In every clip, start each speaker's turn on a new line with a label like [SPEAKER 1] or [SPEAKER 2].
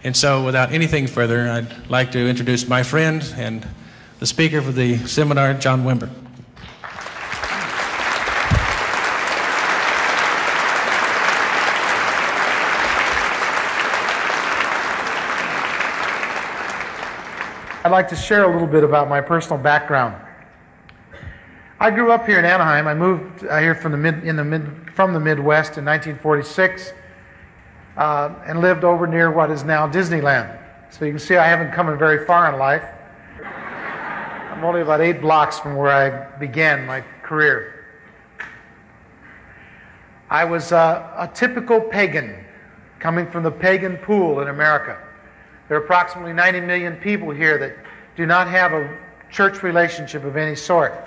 [SPEAKER 1] And so without anything further, I'd like to introduce my friend and the speaker for the seminar, John Wimber.
[SPEAKER 2] I'd like to share a little bit about my personal background. I grew up here in Anaheim. I moved here from the Midwest in 1946 and lived over near what is now Disneyland. So you can see I haven't come very far in life. I'm only about 8 blocks from where I began my career. I was a typical pagan coming from the pagan pool in America. There are approximately 90 million people here that do not have a church relationship of any sort.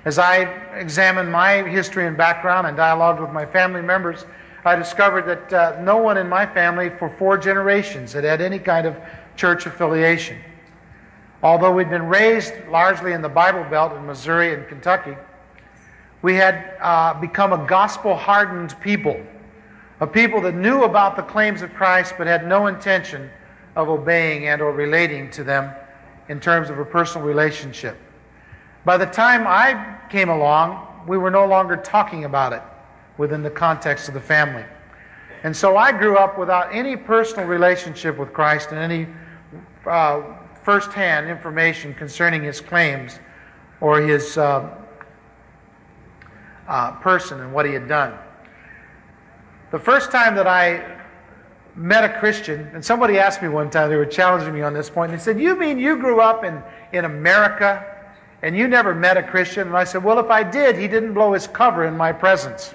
[SPEAKER 2] As I examined my history and background and dialogued with my family members, I discovered that no one in my family for 4 generations had had any kind of church affiliation. Although we'd been raised largely in the Bible Belt in Missouri and Kentucky, we had become a gospel-hardened people, a people that knew about the claims of Christ but had no intention of obeying and or relating to them in terms of a personal relationship. By the time I came along, we were no longer talking about it within the context of the family. And so I grew up without any personal relationship with Christ and any first-hand information concerning his claims or his person and what he had done. The first time that I met a Christian, and somebody asked me one time, they were challenging me on this point, and they said, "You mean you grew up in America and you never met a Christian?" And I said, "Well, if I did, he didn't blow his cover in my presence."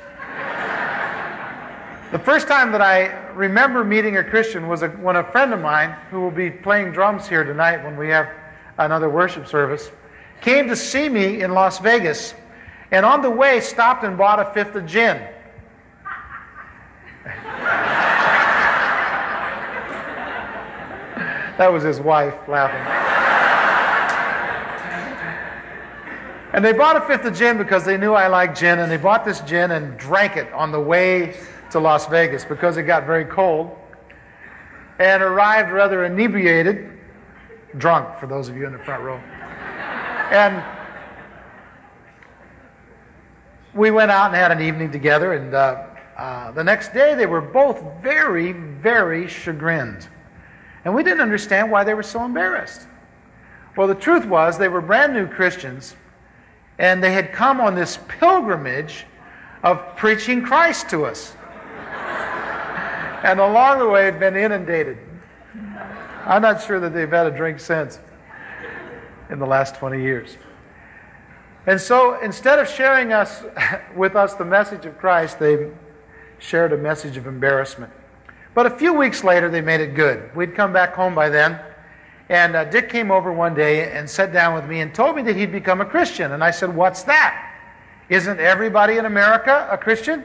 [SPEAKER 2] The first time that I remember meeting a Christian was when a friend of mine, who will be playing drums here tonight when we have another worship service, came to see me in Las Vegas, and on the way stopped and bought a 5th of gin. That was his wife laughing. And they bought a 5th of gin because they knew I liked gin, and they bought this gin and drank it on the way to Las Vegas because it got very cold, and arrived rather inebriated, drunk for those of you in the front row. And we went out and had an evening together, and the next day they were both very, very chagrined. And we didn't understand why they were so embarrassed. Well, the truth was they were brand new Christians, and they had come on this pilgrimage of preaching Christ to us. And along the way had been inundated. I'm not sure that they've had a drink since in the last 20 years. And so instead of sharing with us the message of Christ, they shared a message of embarrassment. But a few weeks later, they made it good. We'd come back home by then, and Dick came over one day and sat down with me and told me that he'd become a Christian. And I said, "What's that? Isn't everybody in America a Christian?"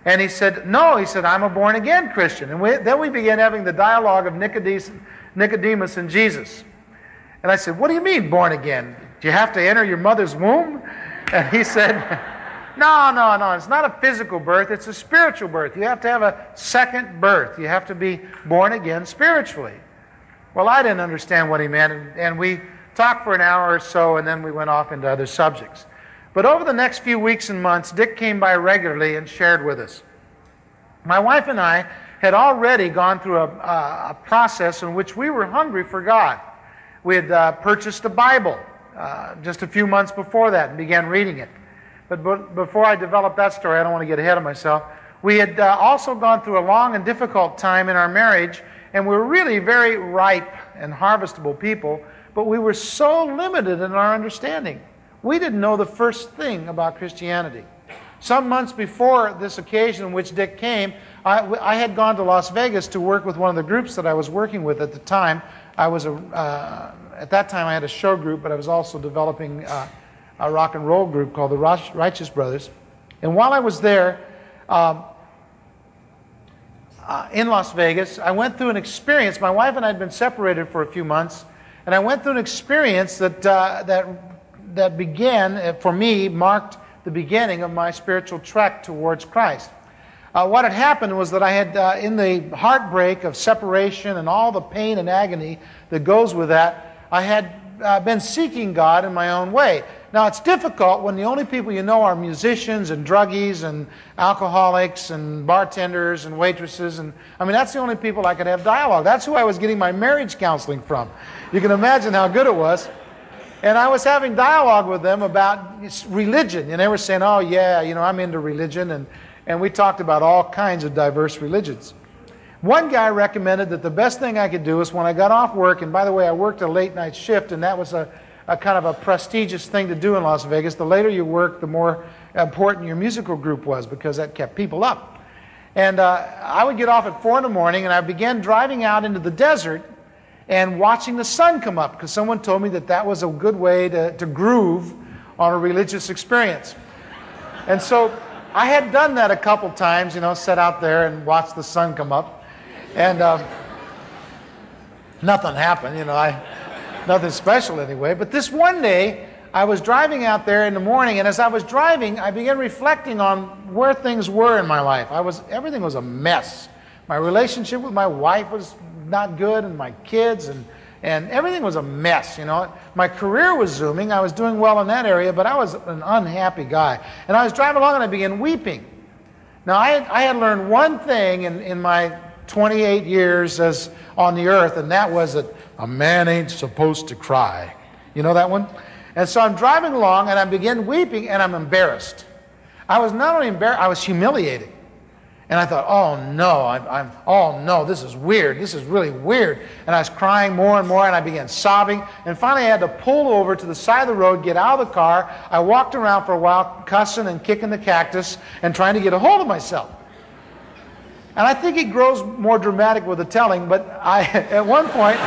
[SPEAKER 2] And he said, "No." He said, "I'm a born-again Christian." And then we began having the dialogue of Nicodemus and Jesus. And I said, "What do you mean, born again? Do you have to enter your mother's womb?" And he said, No, it's not a physical birth, it's a spiritual birth. You have to have a second birth. You have to be born again spiritually. Well, I didn't understand what he meant, and we talked for an hour or so, and then we went off into other subjects. But over the next few weeks and months, Dick came by regularly and shared with us. My wife and I had already gone through a process in which we were hungry for God. We had purchased a Bible just a few months before that and began reading it. But before I develop that story, I don't want to get ahead of myself. We had also gone through a long and difficult time in our marriage, and we were really very ripe and harvestable people, but we were so limited in our understanding. We didn't know the first thing about Christianity. Some months before this occasion in which Dick came, I had gone to Las Vegas to work with one of the groups that I was working with at the time. At that time I had a show group, but I was also developing a rock and roll group called the Righteous Brothers. And while I was there in Las Vegas, I went through an experience. My wife and I had been separated for a few months, and I went through an experience that began, for me, marked the beginning of my spiritual trek towards Christ. What had happened was that I had, in the heartbreak of separation and all the pain and agony that goes with that, I had been seeking God in my own way. Now, it's difficult when the only people you know are musicians and druggies and alcoholics and bartenders and waitresses. And I mean, that's the only people I could have dialogue. That's who I was getting my marriage counseling from. You can imagine how good it was. And I was having dialogue with them about religion. And they were saying, oh, yeah, you know, I'm into religion. And we talked about all kinds of diverse religions. One guy recommended that the best thing I could do is when I got off work, and by the way, I worked a late night shift, and that was a kind of a prestigious thing to do in Las Vegas. The later you worked, the more important your musical group was, because that kept people up. And I would get off at 4 in the morning, and I began driving out into the desert and watching the sun come up, because someone told me that that was a good way to groove on a religious experience. And so I had done that a couple times, you know, sat out there and watched the sun come up. And nothing happened, you know, nothing special anyway. But this one day, I was driving out there in the morning, and as I was driving, I began reflecting on where things were in my life. Everything was a mess. My relationship with my wife was not good, and my kids, and everything was a mess, you know. My career was zooming. I was doing well in that area, but I was an unhappy guy. And I was driving along, and I began weeping. Now, I had learned one thing in my 28 years as on the earth, and that was that a man ain't supposed to cry. You know that one? And so I'm driving along, and I begin weeping, and I'm embarrassed. I was not only embarrassed, I was humiliated. And I thought, oh no, this is weird. This is really weird. And I was crying more and more, and I began sobbing. And finally, I had to pull over to the side of the road, get out of the car. I walked around for a while, cussing and kicking the cactus, and trying to get a hold of myself. And I think it grows more dramatic with the telling, but at one point,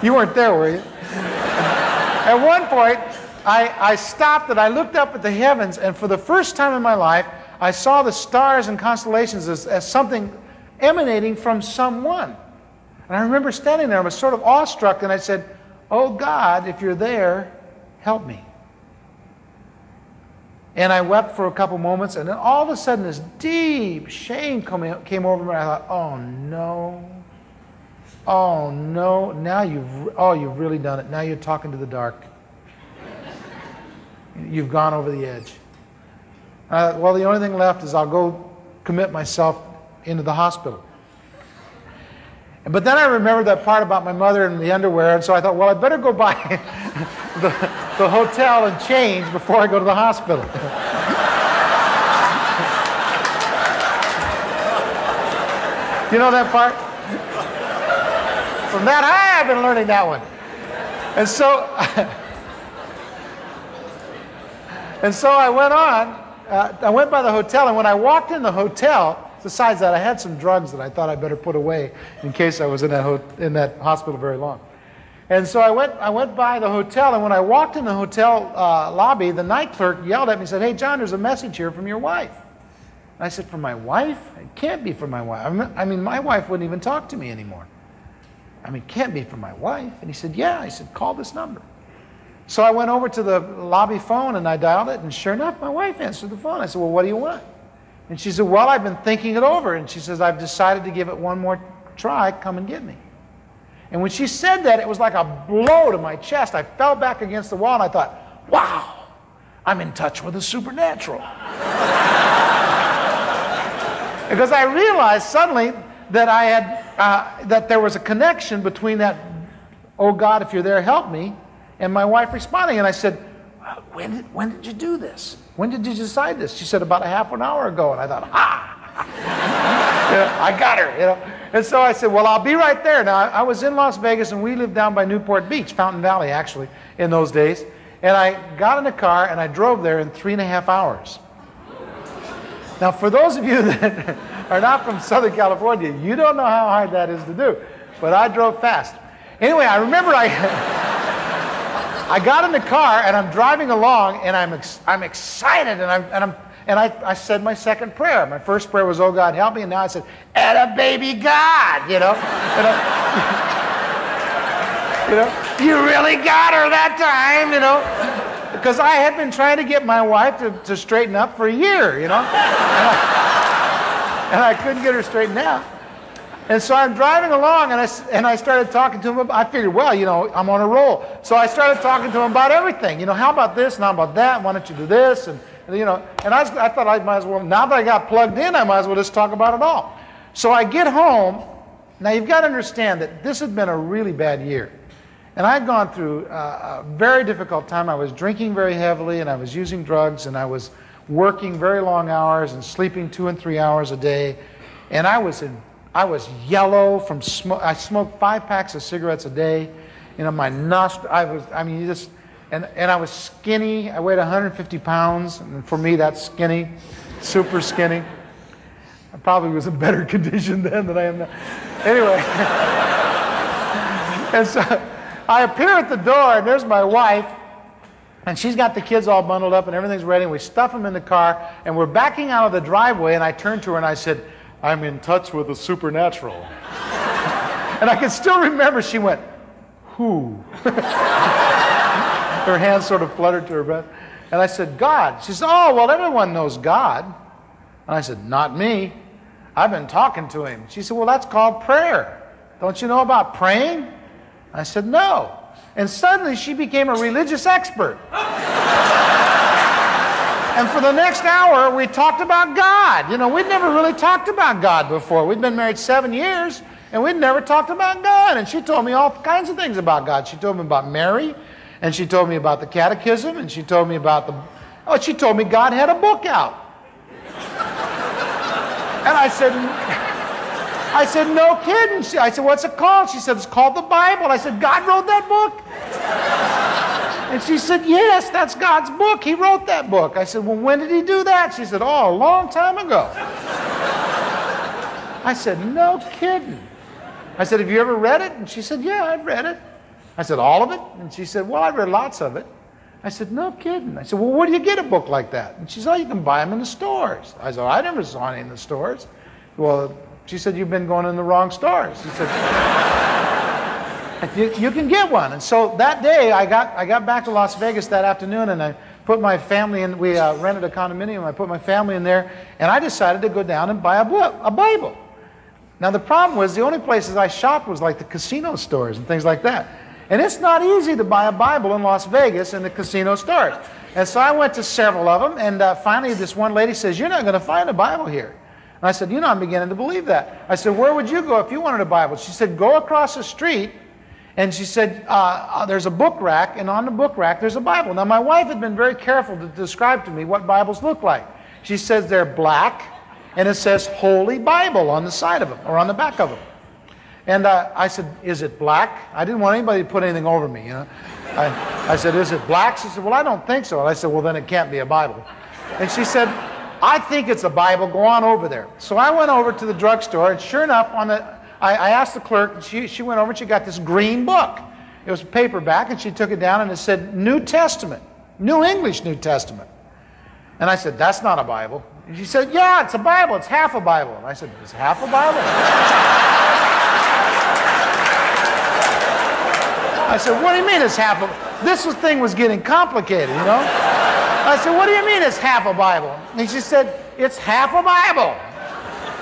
[SPEAKER 2] you weren't there, were you? At one point, I stopped and I looked up at the heavens, and for the first time in my life, I saw the stars and constellations as something emanating from someone. And I remember standing there, I was sort of awestruck, and I said, oh God, if you're there, help me. And I wept for a couple moments, and then all of a sudden this deep shame came over me. I thought, oh no, now you've really done it. Now you're talking to the dark. You've gone over the edge. Well, the only thing left is I'll go commit myself into the hospital. But then I remembered that part about my mother and the underwear, and so I thought, well, I better go by the hotel and change before I go to the hospital. You know that part? From that high, I've been learning that one. And so I went on. I went by the hotel, and when I walked in the hotel, besides that, I had some drugs that I thought I'd better put away in case I was in that hospital very long. And so I went by the hotel, and when I walked in the hotel lobby, the night clerk yelled at me and said, hey, John, there's a message here from your wife. And I said, from my wife? It can't be from my wife. I mean, my wife wouldn't even talk to me anymore. I mean, it can't be from my wife. And he said, yeah. I said, call this number. So I went over to the lobby phone, and I dialed it, and sure enough, my wife answered the phone. I said, well, what do you want? And she said, well, I've been thinking it over. And she says, I've decided to give it one more try. Come and get me. And when she said that, it was like a blow to my chest. I fell back against the wall, and I thought, wow, I'm in touch with the supernatural. Because I realized suddenly that that there was a connection between that, oh God, if you're there, help me, and my wife responding. And I said, when did you do this? When did you decide this? She said, about a half an hour ago. And I thought, I got her, you know. And so I said, well, I'll be right there. Now, I was in Las Vegas, and we lived down by Newport Beach, Fountain Valley, actually, in those days. And I got in the car, and I drove there in 3.5 hours. Now, for those of you that are not from Southern California, you don't know how hard that is to do. But I drove fast. Anyway, I remember I got in the car, and I'm driving along, and I'm excited, and I said my second prayer. My first prayer was, oh God, help me, and now I said, atta baby God, you know. You know, you really got her that time, you know. because I had been trying to get my wife to straighten up for a year, you know. And I couldn't get her straightened out. And so I'm driving along, and I started talking to him. I figured, well, you know, I'm on a roll. So I started talking to him about everything. You know, how about this and how about that? Why don't you do this? And you know, and I thought I might as well, now that I got plugged in, I might as well just talk about it all. So I get home. Now you've got to understand that this had been a really bad year. And I'd gone through a very difficult time. I was drinking very heavily, and I was using drugs, and I was working very long hours and sleeping 2 and 3 hours a day. And I was yellow from smoke. I smoked 5 packs of cigarettes a day. You know, my nostril, and I was skinny. I weighed 150 pounds. And for me, that's skinny, super skinny. I probably was in better condition then than I am now. Anyway. And so I appear at the door, and there's my wife. And she's got the kids all bundled up, and everything's ready. And we stuff them in the car, and we're backing out of the driveway. And I turned to her, and I said, "I'm in touch with the supernatural." And I can still remember she went, "Who?" Her hands sort of fluttered to her breast. And I said, "God." She said, "Oh, well, everyone knows God." And I said, "Not me. I've been talking to him." She said, "Well, that's called prayer. Don't you know about praying?" I said, "No." And suddenly she became a religious expert. And for the next hour, we talked about God. You know, we'd never really talked about God before. We'd been married 7 years, and we'd never talked about God. And she told me all kinds of things about God. She told me about Mary, and she told me about the catechism, and she told me about she told me God had a book out. And I said, "No kidding." I said, "What's it called?" She said, "It's called the Bible." I said, "God wrote that book?" And she said, "Yes, that's God's book. He wrote that book." I said, "Well, when did he do that?" She said, "Oh, a long time ago." I said, "No kidding." I said, "Have you ever read it?" And she said, "Yeah, I've read it." I said, "All of it?" And she said, "Well, I've read lots of it." I said, "No kidding." I said, "Well, where do you get a book like that?" And she said, "Oh, you can buy them in the stores." I said, "I never saw any in the stores." Well, she said, "You've been going in the wrong stores." She said, you can get one. And so that day, I got back to Las Vegas that afternoon, and I put my family in. We rented a condominium. I put my family in there, and I decided to go down and buy a Bible. Now, the problem was the only places I shopped was like the casino stores and things like that. And it's not easy to buy a Bible in Las Vegas in the casino stores. And so I went to several of them, and finally this one lady says, "You're not going to find a Bible here." And I said, "You know, I'm beginning to believe that." I said, "Where would you go if you wanted a Bible?" She said, "Go across the street." And she said, "There's a book rack, and on the book rack there's a Bible." Now, my wife had been very careful to describe to me what Bibles look like. She says they're black, and it says Holy Bible on the side of them, or on the back of them. And I said, "Is it black?" I didn't want anybody to put anything over me, you know. I said, "Is it black?" She said, "Well, I don't think so." And I said, "Well, then it can't be a Bible." And she said, "I think it's a Bible. Go on over there." So I went over to the drugstore, and sure enough, I asked the clerk, and she went over and she got this green book. It was a paperback, and she took it down, and it said New Testament, New English New Testament. And I said, "That's not a Bible." And she said, "Yeah, it's a Bible. It's half a Bible." And I said, "It's half a Bible?" I said, "What do you mean it's half a?" This thing was getting complicated, you know. I said, "What do you mean it's half a Bible?" And she said, "It's half a Bible."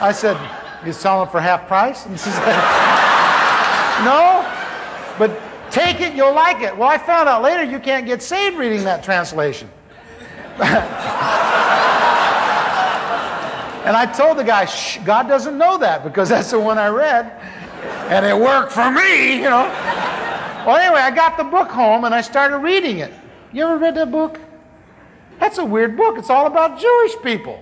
[SPEAKER 2] I said, "You selling it for half price?" And she said, "No, but take it, you'll like it." Well, I found out later you can't get saved reading that translation. And I told the guy, "Shh, God doesn't know that, because that's the one I read, and it worked for me, you know." Well, anyway, I got the book home, and I started reading it. You ever read that book? That's a weird book. It's all about Jewish people.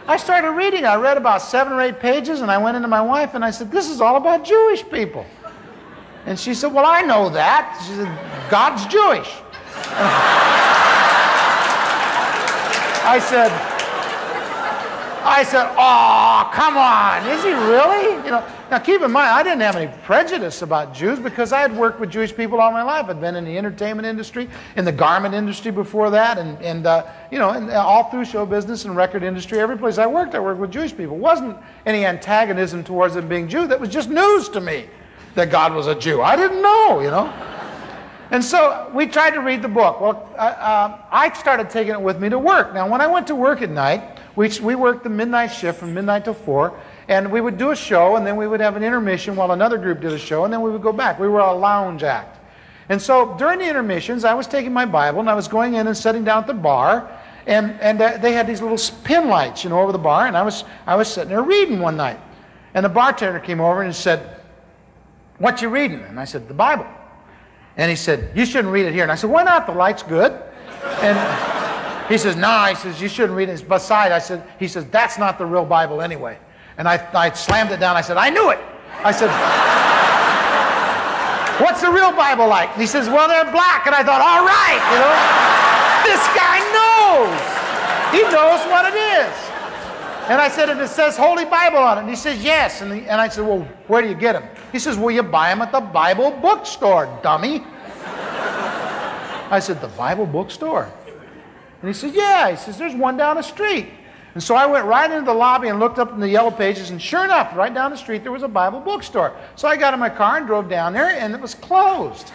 [SPEAKER 2] I started reading. I read about 7 or 8 pages, and I went into my wife, and I said, "This is all about Jewish people." And she said, "Well, I know that." She said, "God's Jewish." I said, "Oh, come on, is he really?" You know. Now, keep in mind, I didn't have any prejudice about Jews, because I had worked with Jewish people all my life. I'd been in the entertainment industry, in the garment industry before that, and you know, and all through show business and record industry. Every place I worked with Jewish people. It wasn't any antagonism towards them being Jew. That was just news to me that God was a Jew. I didn't know, you know. And so we tried to read the book. Well, I started taking it with me to work. Now, when I went to work at night, we worked the midnight shift from midnight till 4, and we would do a show, and then we would have an intermission while another group did a show, and then we would go back. We were a lounge act. And so during the intermissions, I was taking my Bible, and I was going in and sitting down at the bar, and they had these little pin lights, over the bar, and I was sitting there reading one night. And the bartender came over and said, "What you reading?" And I said, "The Bible." And he said, "You shouldn't read it here." And I said, "Why not? The light's good." And he says, "No," he says, "you shouldn't read it." Besides, he says, "That's not the real Bible anyway." And I slammed it down. I said, "I knew it." I said, "What's the real Bible like?" And he says, "Well, they're black." And I thought, all right, this guy knows. He knows what it is. And I said, "And it says Holy Bible on it." And he says, "Yes." And I said, "Well, where do you get them?" He says, "Well, you buy them at the Bible bookstore, dummy." I said, "The Bible bookstore?" And he said, "Yeah." He says, "There's one down the street." And so I went right into the lobby and looked up in the yellow pages, and sure enough, right down the street there was a Bible bookstore. So I got in my car and drove down there, and it was closed.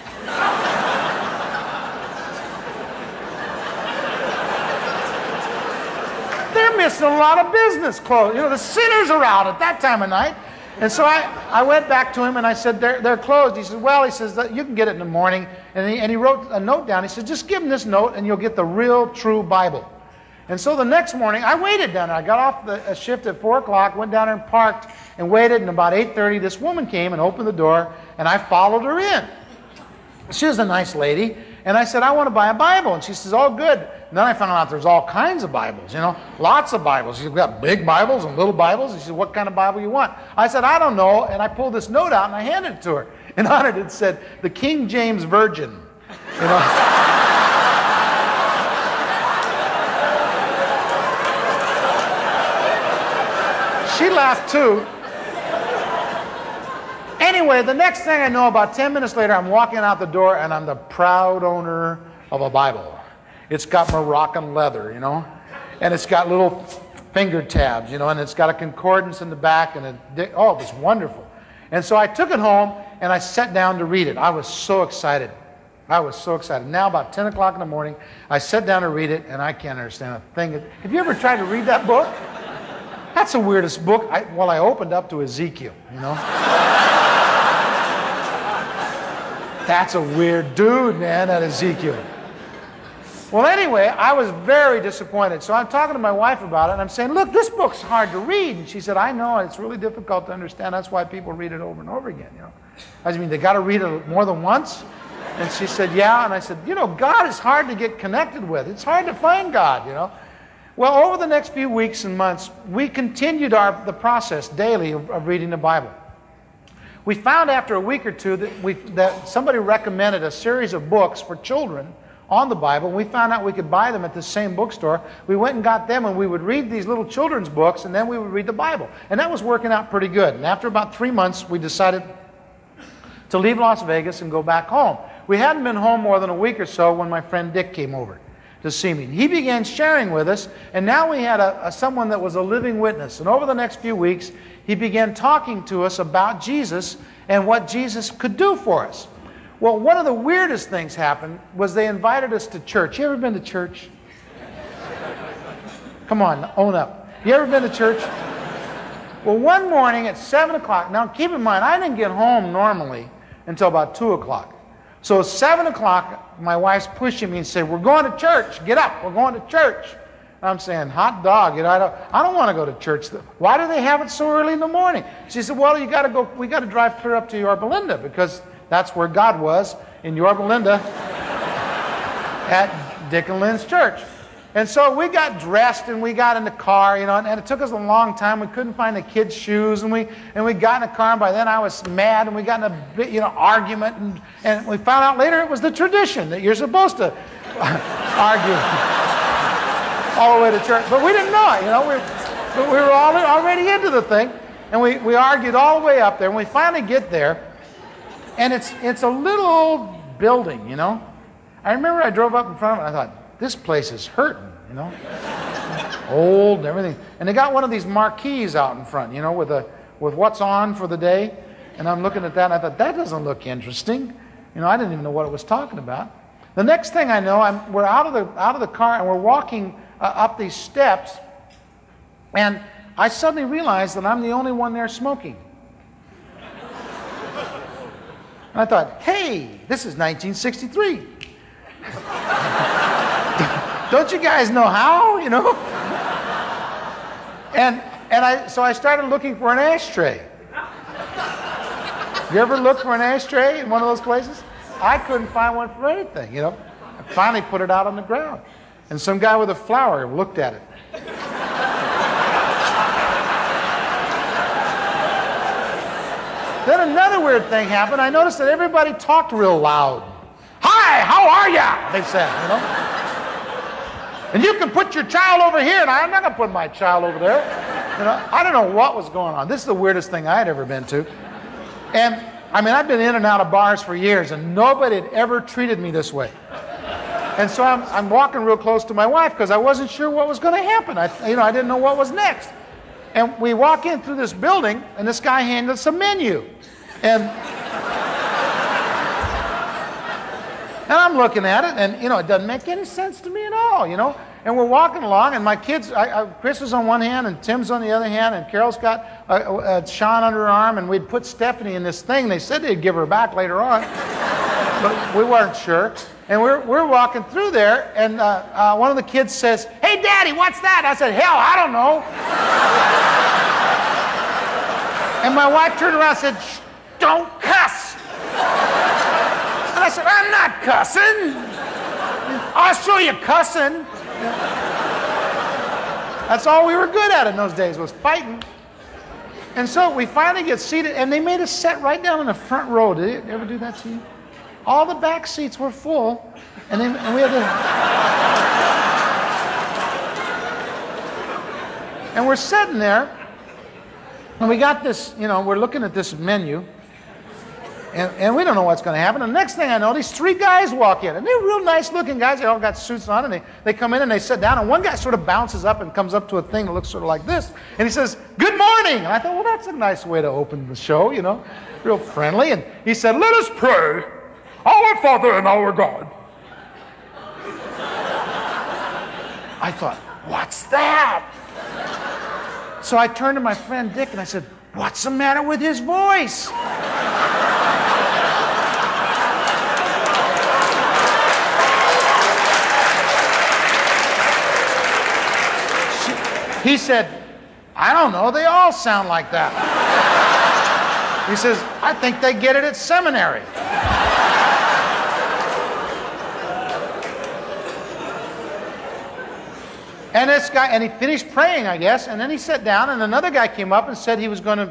[SPEAKER 2] They're missing a lot of business closed. The sinners are out at that time of night. And so I went back to him and I said, they're closed. He said, "Well," he says, "you can get it in the morning." And he wrote a note down. He said, "Just give him this note and you'll get the real, true Bible." And so the next morning, I waited down there. I got off the shift at 4 o'clock, went down there and parked and waited. And about 8:30, this woman came and opened the door, and I followed her in. She was a nice lady. And I said, "I want to buy a Bible." And she says, "Oh, good." And then I found out there's all kinds of Bibles, lots of Bibles. You've got big Bibles and little Bibles. She said, "What kind of Bible you want?" I said, "I don't know." And I pulled this note out and I handed it to her. And on it said, "The King James Virgin." She laughed too. Anyway, the next thing I know, about 10 minutes later, I'm walking out the door and I'm the proud owner of a Bible. It's got Moroccan leather, and it's got little finger tabs, and it's got a concordance in the back, and it was wonderful. And so I took it home and I sat down to read it. I was so excited. Now about 10 o'clock in the morning, I sat down to read it, and I can't understand a thing. Have you ever tried to read that book? That's the weirdest book. I opened up to Ezekiel, That's a weird dude, man, that Ezekiel. Well, anyway, I was very disappointed. So I'm talking to my wife about it, and I'm saying, "Look, this book's hard to read." And she said, "I know, it's really difficult to understand. That's why people read it over and over again, I mean, they got to read it more than once? And she said, "Yeah." And I said, God is hard to get connected with. It's hard to find God, Well, over the next few weeks and months, we continued the process daily of reading the Bible. We found after a week or two that somebody recommended a series of books for children on the Bible. We found out we could buy them at the same bookstore. We went and got them, and we would read these little children's books, and then we would read the Bible. And that was working out pretty good. And after about 3 months, we decided to leave Las Vegas and go back home. We hadn't been home more than a week or so when my friend Dick came over to see me. He began sharing with us, and now we had someone that was a living witness. And over the next few weeks, he began talking to us about Jesus and what Jesus could do for us. Well, one of the weirdest things happened was they invited us to church. You ever been to church? Come on, own up. You ever been to church? Well, one morning at 7 o'clock, now keep in mind, I didn't get home normally until about 2 o'clock. So at 7 o'clock, my wife's pushing me and saying, "We're going to church. Get up. We're going to church." And I'm saying, "Hot dog, I don't want to go to church. Why do they have it so early in the morning?" She said, "Well, we got to drive clear up to Yorba Linda, because that's where God was, in Yorba Linda at Dick and Lynn's church." And so we got dressed and we got in the car, and it took us a long time. We couldn't find the kids' shoes, and we got in the car, and by then I was mad, and we got in a bit, argument, and we found out later it was the tradition that you're supposed to argue all the way to church. But we didn't know it, we were already into the thing, and we argued all the way up there, and we finally get there, and it's a little old building, I remember I drove up in front of it, and I thought, this place is hurting, old and everything. And they got one of these marquees out in front, with what's on for the day. And I'm looking at that, and I thought, that doesn't look interesting. You know, I didn't even know what it was talking about. The next thing I know, we're out of the car and we're walking up these steps, and I suddenly realized that I'm the only one there smoking. And I thought, hey, this is 1963. Don't you guys know how, you know? So I started looking for an ashtray. You ever look for an ashtray in one of those places? I couldn't find one for anything, you know. I finally put it out on the ground. And some guy with a flower looked at it. Then another weird thing happened. I noticed that everybody talked real loud. Hi, how are ya? They said, you know. And you can put your child over here, and I'm not going to put my child over there. You know, I don't know what was going on. This is the weirdest thing I had ever been to. And, I mean, I've been in and out of bars for years, and nobody had ever treated me this way. And so I'm walking real close to my wife because I wasn't sure what was going to happen. I didn't know what was next. And we walk in through this building, and this guy handed us a menu. And I'm looking at it, and, you know, it doesn't make any sense to me at all, you know. And we're walking along, and my kids, Chris is on one hand, and Tim's on the other hand, and Carol's got Sean under her arm, and we'd put Stephanie in this thing. They said they'd give her back later on, but we weren't sure. And we're walking through there, and one of the kids says, "Hey, Daddy, what's that?" I said, "Hell, I don't know." And my wife turned around and said, "Shh, don't cuss." And I said, "I'm not cussing. I'll show you cussing." That's all we were good at in those days, was fighting. And so we finally get seated, and they made us sit right down in the front row. Did they ever do that to you? All the back seats were full, and we had to... And we're sitting there, and we got this, you know, we're looking at this menu, and we don't know what's going to happen. And the next thing I know, these three guys walk in, and they're real nice-looking guys. They all got suits on, and they come in, and they sit down, and one guy sort of bounces up and comes up to a thing that looks sort of like this, and he says, "Good morning." And I thought, well, that's a nice way to open the show, you know, real friendly. And he said, "Let us pray. Our Father and our God." I thought, what's that? So I turned to my friend Dick and I said, "What's the matter with his voice?" He said, "I don't know, they all sound like that." He says, "I think they get it at seminary." And this guy, and he finished praying, I guess, and then he sat down, and another guy came up and said he was going to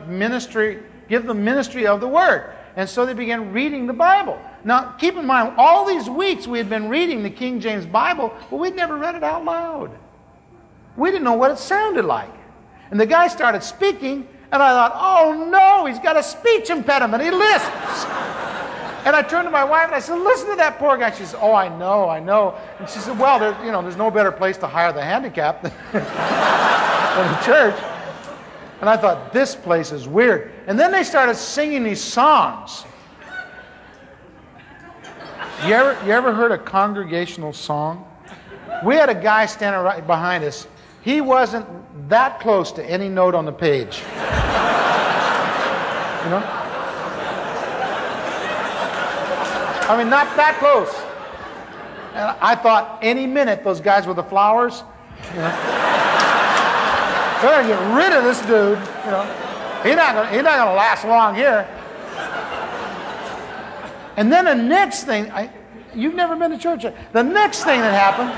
[SPEAKER 2] give the ministry of the Word. And so they began reading the Bible. Now, keep in mind, all these weeks we had been reading the King James Bible, but we'd never read it out loud. We didn't know what it sounded like. And the guy started speaking, and I thought, oh no, he's got a speech impediment, he lisps. And I turned to my wife and I said, "Listen to that poor guy." She said, "Oh, I know. And she said, "Well, there's no better place to hire the handicapped than the church." And I thought, this place is weird. And then they started singing these songs. You ever heard a congregational song? We had a guy standing right behind us. He wasn't that close to any note on the page. You know? I mean, not that close. And I thought, any minute, those guys with the flowers, you know, they're going to get rid of this dude. You know, he's not going to last long here. And then the next thing, you've never been to church. The next thing that happened,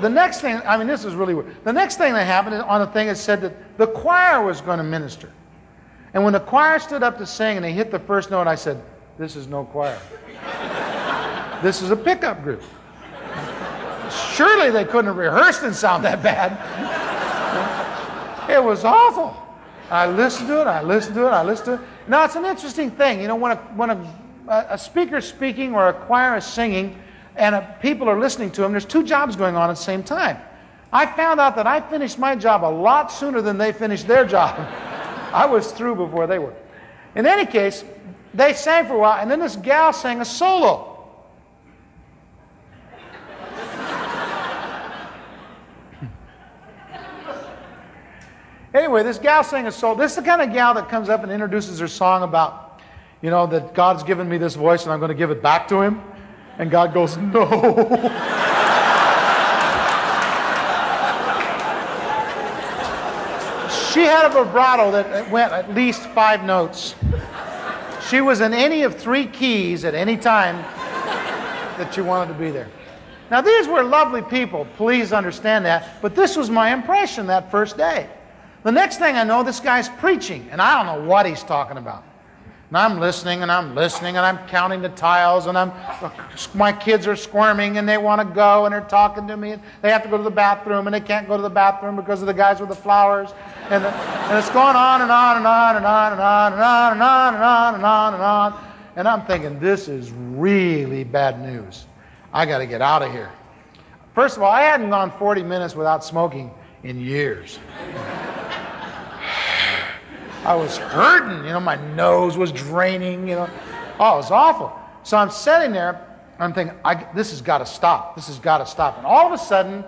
[SPEAKER 2] I mean, this is really weird. The next thing that happened on the thing, it said that the choir was going to minister. And when the choir stood up to sing and they hit the first note, I said, "This is no choir. This is a pickup group. Surely they couldn't have rehearsed and sound that bad." It was awful. I listened to it. Now, it's an interesting thing. You know, when a speaker's speaking or a choir is singing and people are listening to them, there's two jobs going on at the same time. I found out that I finished my job a lot sooner than they finished their job. I was through before they were. In any case, they sang for a while, and then this gal sang a solo. Anyway, this gal sang a solo. This is the kind of gal that comes up and introduces her song about, you know, that God's given me this voice and I'm going to give it back to him. And God goes, no. She had a vibrato that went at least 5 notes. She was in any of 3 keys at any time that you wanted to be there. Now, these were lovely people. Please understand that. But this was my impression that first day. The next thing I know, this guy's preaching, and I don't know what he's talking about. And I'm listening, and I'm listening, and I'm counting the tiles, and my kids are squirming, and they want to go, and they're talking to me, and they have to go to the bathroom, and they can't go to the bathroom because of the guys with the flowers, and it's going on and on and on and on and on and on and on and on and on and on, and I'm thinking, this is really bad news. I got to get out of here. First of all, I hadn't gone 40 minutes without smoking in years. I was hurting, you know, my nose was draining, you know. Oh, it was awful. So I'm sitting there, I'm thinking, this has got to stop. This has got to stop. And all of a sudden,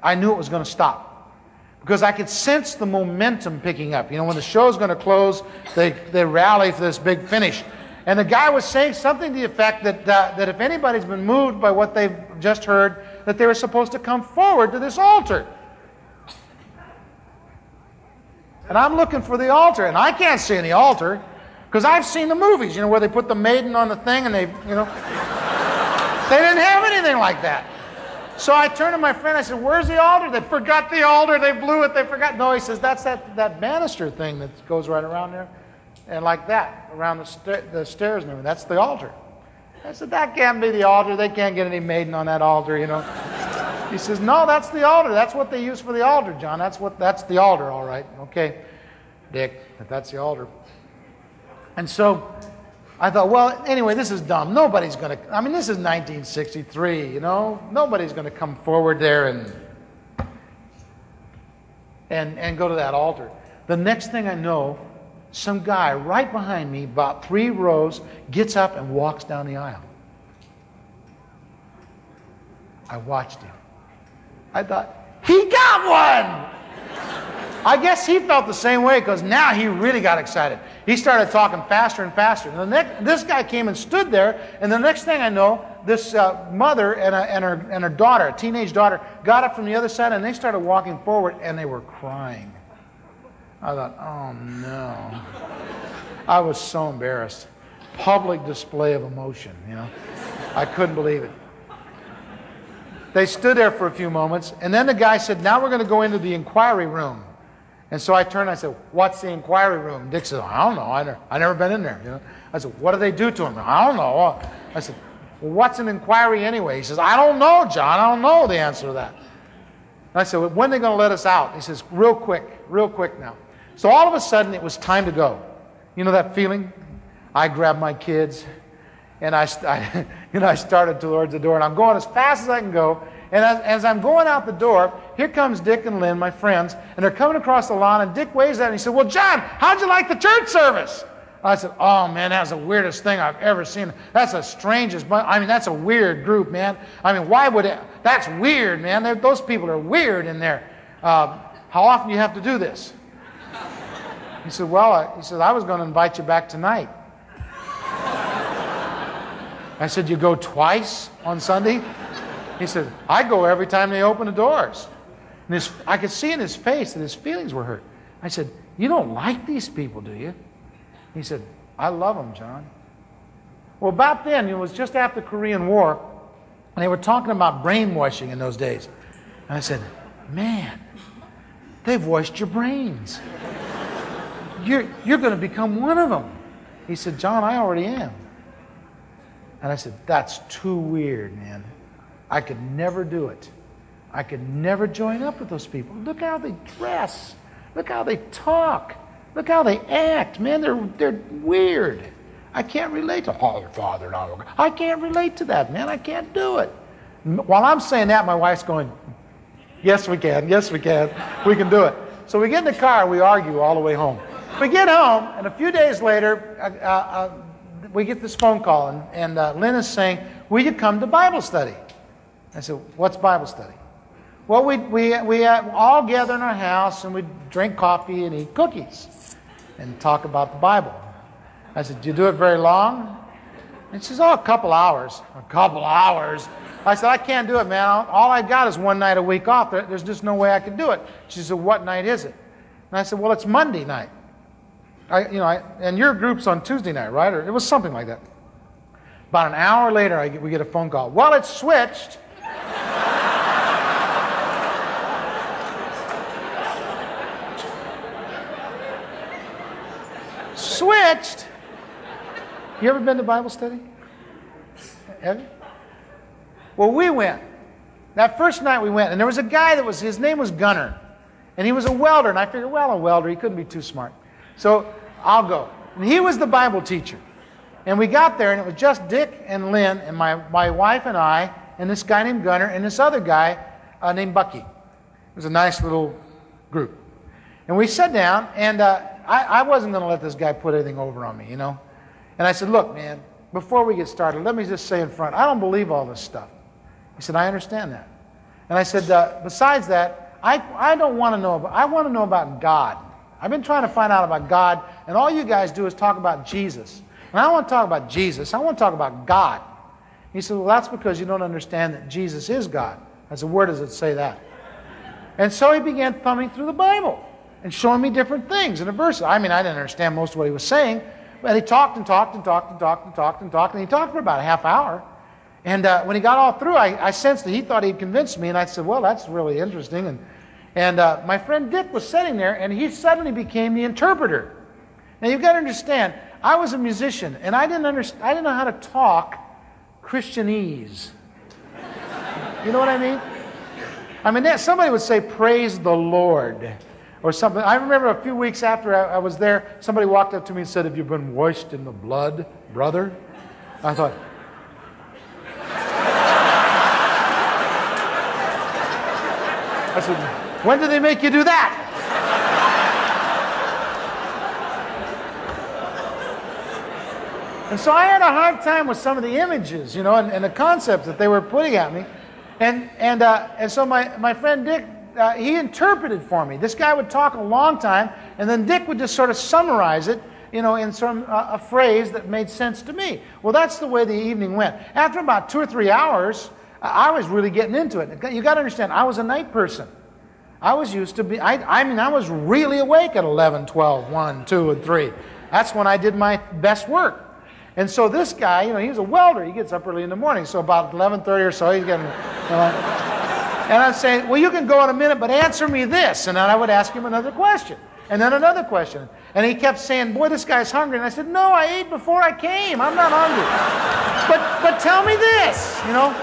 [SPEAKER 2] I knew it was going to stop. Because I could sense the momentum picking up. You know, when the show's going to close, they rally for this big finish. And the guy was saying something to the effect that if anybody's been moved by what they've just heard, that they were supposed to come forward to this altar. And I'm looking for the altar, and I can't see any altar because I've seen the movies, you know, where they put the maiden on the thing and they, you know, they didn't have anything like that. So I turned to my friend, I said, where's the altar? They forgot the altar, they blew it, they forgot. No, he says, that's that banister thing that goes right around there and like that, around the stairs and everything. That's the altar. I said, that can't be the altar. They can't get any maiden on that altar, you know. He says, no, that's the altar. That's what they use for the altar, John. That's the altar, all right. Okay, Dick, if that's the altar. And so I thought, well, anyway, this is dumb. Nobody's going to, I mean, this is 1963, you know. Nobody's going to come forward there and go to that altar. The next thing I know, some guy right behind me, about 3 rows, gets up and walks down the aisle. I watched him. I thought, he got one! I guess he felt the same way because now he really got excited. He started talking faster and faster. And this guy came and stood there, and the next thing I know, this mother and her daughter, a teenage daughter, got up from the other side and they started walking forward and they were crying. I thought, oh no. I was so embarrassed. Public display of emotion, you know. I couldn't believe it. They stood there for a few moments, and then the guy said, now we're going to go into the inquiry room. And so I turned and I said, what's the inquiry room? Dick said, I don't know. I never been in there. You know? I said, what do they do to him? I don't know. I said, well, what's an inquiry anyway? He says, I don't know, John. I don't know the answer to that. And I said, well, when are they going to let us out? He says, real quick now. So all of a sudden, it was time to go. You know that feeling? I grabbed my kids, and I started towards the door, and I'm going as fast as I can go. And as I'm going out the door, here comes Dick and Lynn, my friends, and they're coming across the lawn, and Dick waves at me and he said, well, John, how'd you like the church service? I said, oh, man, that's the weirdest thing I've ever seen. That's the strangest, I mean, that's a weird group, man. I mean, why would it, that's weird, man. Those people are weird in there. How often do you have to do this? He said, well, I was going to invite you back tonight. I said, you go twice on Sunday? He said, I go every time they open the doors. And I could see in his face that his feelings were hurt. I said, you don't like these people, do you? He said, I love them, John. Well, about then, it was just after the Korean War, and they were talking about brainwashing in those days. And I said, man, they've washed your brains. You're going to become one of them. He said, John, I already am. And I said, that's too weird, man. I could never do it. I could never join up with those people. Look how they dress. Look how they talk. Look how they act. Man, they're weird. I can't relate to, oh, Father, no. I can't relate to that, man. I can't do it. While I'm saying that, my wife's going, yes, we can. Yes, we can. We can do it. So we get in the car. We argue all the way home. We get home, and a few days later, we get this phone call, and Lynn is saying, will you come to Bible study? I said, what's Bible study? Well, we all gather in our house, and we drink coffee and eat cookies and talk about the Bible. I said, do you do it very long? And she says, oh, a couple hours. A couple hours? I said, I can't do it, man. All I got is one night a week off. There's just no way I can do it. She said, what night is it? And I said, well, it's Monday night. And your group's on Tuesday night, right? Or it was something like that. About an hour later, we get a phone call. Well, it's switched. Switched? You ever been to Bible study? Have you? Well, we went. That first night we went, and there was a guy his name was Gunner. And he was a welder, and I figured, well, a welder, he couldn't be too smart. So I'll go. And he was the Bible teacher. And we got there, and it was just Dick and Lynn and my wife and I, and this guy named Gunner, and this other guy named Bucky. It was a nice little group. And we sat down, and I wasn't going to let this guy put anything over on me, you know. And I said, look, man, before we get started, let me just say in front, I don't believe all this stuff. He said, I understand that. And I said, besides that, I don't want to know about, I want to know about God. I've been trying to find out about God, and all you guys do is talk about Jesus. And I don't want to talk about Jesus, I want to talk about God. He said, well, that's because you don't understand that Jesus is God. I said, where does it say that? And so he began thumbing through the Bible and showing me different things in the verses. I mean, I didn't understand most of what he was saying, but he talked and talked and talked and talked and talked and talked, and he talked for about a half hour. And when he got all through, I sensed that he thought he'd convinced me, and I said, well, that's really interesting. And my friend Dick was sitting there, and he suddenly became the interpreter. Now, you've got to understand, I was a musician, and I didn't know how to talk Christianese. You know what I mean? I mean, somebody would say, praise the Lord, or something. I remember a few weeks after I was there, somebody walked up to me and said, have you been washed in the blood, brother? I thought, I said, when did they make you do that? And so I had a hard time with some of the images, you know, and the concepts that they were putting at me. And so my friend Dick, he interpreted for me. This guy would talk a long time, and then Dick would just sort of summarize it, you know, in a phrase that made sense to me. Well, that's the way the evening went. After about 2 or 3 hours, I was really getting into it. You got to understand, I was a night person. I was used to be, I was really awake at 11, 12, 1, 2, and 3. That's when I did my best work. And so this guy, you know, he was a welder. He gets up early in the morning. So about 11:30 or so, he's getting, and I'm saying, well, you can go in a minute, but answer me this. And then I would ask him another question. And then another question. And he kept saying, boy, this guy's hungry. And I said, no, I ate before I came. I'm not hungry. But tell me this, you know.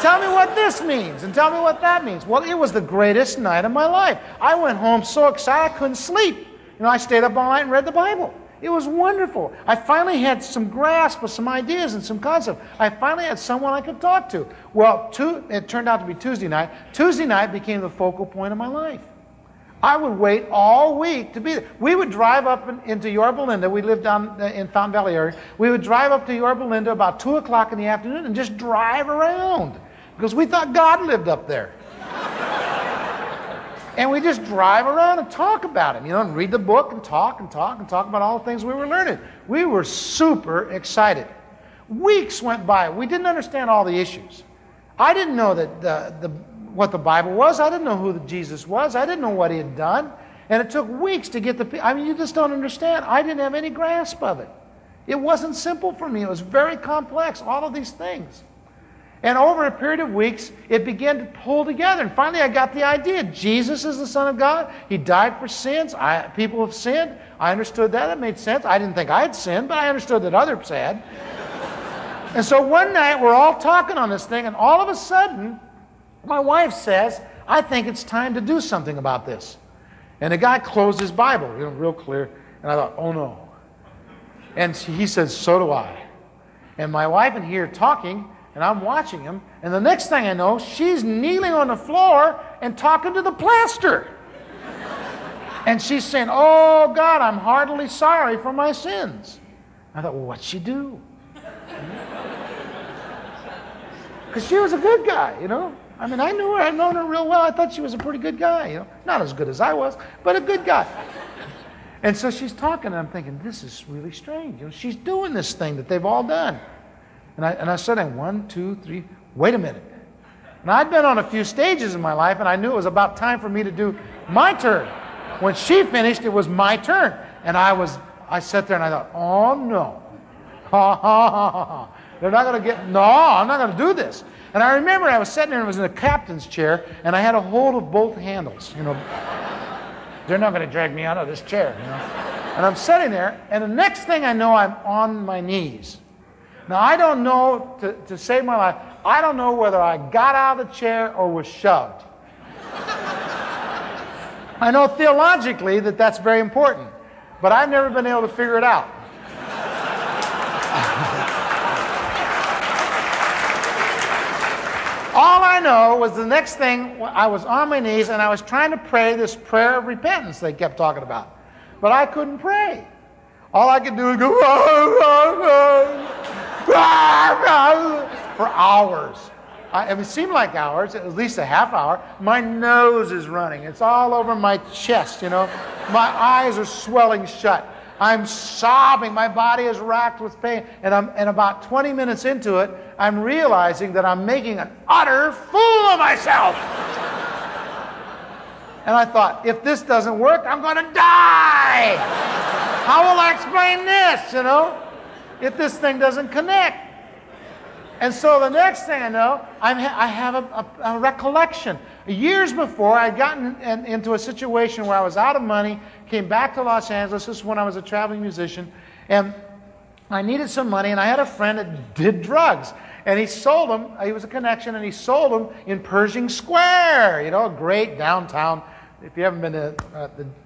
[SPEAKER 2] Tell me what this means, and tell me what that means. Well, it was the greatest night of my life. I went home so excited I couldn't sleep. You know, I stayed up all night and read the Bible. It was wonderful. I finally had some grasp of some ideas and some concepts. I finally had someone I could talk to. Well, it turned out to be Tuesday night. Tuesday night became the focal point of my life. I would wait all week to be there. We would drive up into Yorba Linda. We lived down in Fountain Valley area. We would drive up to Yorba Linda about 2 o'clock in the afternoon and just drive around because we thought God lived up there. And we just drive around and talk about him, you know, and read the book and talk about all the things we were learning. We were super excited. Weeks went by. We didn't understand all the issues. I didn't know that what the Bible was. I didn't know who Jesus was. I didn't know what he had done. And it took weeks to get I mean, you just don't understand. I didn't have any grasp of it. It wasn't simple for me. It was very complex, all of these things. And over a period of weeks, it began to pull together. And finally, I got the idea. Jesus is the Son of God. He died for sins. People have sinned. I understood that. It made sense. I didn't think I had sinned, but I understood that others had. And so one night, we're all talking on this thing, and all of a sudden, my wife says, I think it's time to do something about this. And the guy closed his Bible, you know, real clear. And I thought, oh no. And he says, so do I. And my wife and he are talking, and I'm watching him, and the next thing I know, she's kneeling on the floor and talking to the plaster. And she's saying, oh, God, I'm heartily sorry for my sins. I thought, well, what'd she do? Because she was a good guy, you know. I mean, I knew her. I'd known her real well. I thought she was a pretty good guy, you know. Not as good as I was, but a good guy. And so she's talking, and I'm thinking, this is really strange. You know, she's doing this thing that they've all done. And I said, 1, 2, 3, wait a minute. And I'd been on a few stages in my life, and I knew it was about time for me to do my turn. When she finished, it was my turn. And I sat there and I thought, oh no. Ha ha ha ha. They're not going to get, no, I'm not going to do this. And I remember I was sitting there and I was in the captain's chair, and I had a hold of both handles, you know. They're not going to drag me out of this chair, you know. And I'm sitting there, and the next thing I know, I'm on my knees. Now, I don't know, to save my life, I don't know whether I got out of the chair or was shoved. I know theologically that that's very important, but I've never been able to figure it out. All I know was the next thing, I was on my knees and I was trying to pray this prayer of repentance they kept talking about. But I couldn't pray. All I could do was go, for hours. It seemed like hours, at least a half hour. My nose is running. It's all over my chest, you know. My eyes are swelling shut. I'm sobbing. My body is racked with pain. And about 20 minutes into it, I'm realizing that I'm making an utter fool of myself. And I thought, if this doesn't work, I'm going to die. How will I explain this, you know, if this thing doesn't connect? And so the next thing I know, I have a recollection. Years before, I'd gotten into a situation where I was out of money, came back to Los Angeles. This is when I was a traveling musician. And I needed some money, and I had a friend that did drugs. And he sold them. He was a connection, and he sold them in Pershing Square, you know, a great downtown. If you haven't been to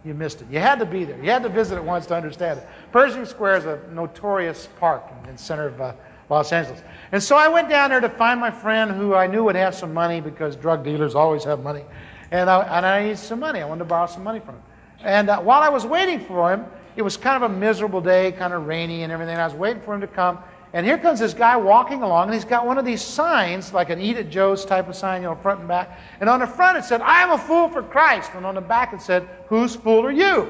[SPEAKER 2] you missed it. You had to be there. You had to visit it once to understand it. Pershing Square is a notorious park in the center of Los Angeles. And so I went down there to find my friend who I knew would have some money because drug dealers always have money. And I needed some money. I wanted to borrow some money from him. And while I was waiting for him, it was kind of a miserable day, kind of rainy and everything. I was waiting for him to come. And here comes this guy walking along, and he's got one of these signs, like an Eat at Joe's type of sign, you know, front and back. And on the front it said, I am a fool for Christ. And on the back it said, whose fool are you?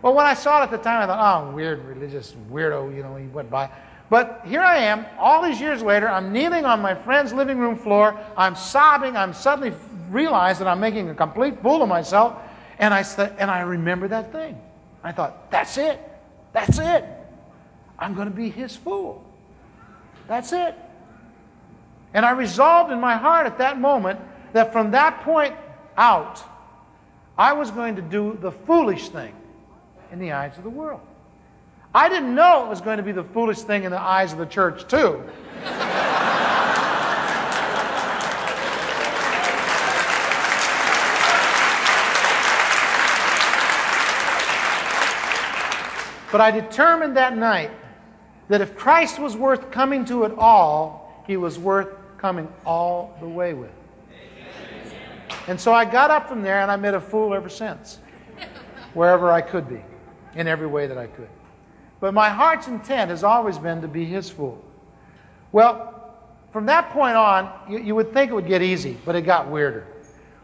[SPEAKER 2] Well, when I saw it at the time, I thought, oh, weird, religious weirdo, you know, he went by. But here I am, all these years later, I'm kneeling on my friend's living room floor, I'm sobbing, I'm suddenly realized that I'm making a complete fool of myself, and I remember that thing. I thought, that's it. That's it. I'm going to be his fool. That's it. And I resolved in my heart at that moment that from that point out, I was going to do the foolish thing in the eyes of the world. I didn't know it was going to be the foolish thing in the eyes of the church, too. But I determined that night that if Christ was worth coming to at all, he was worth coming all the way with. And so I got up from there and I made a fool ever since, wherever I could be, in every way that I could. But my heart's intent has always been to be his fool. Well, from that point on, you would think it would get easy, but it got weirder.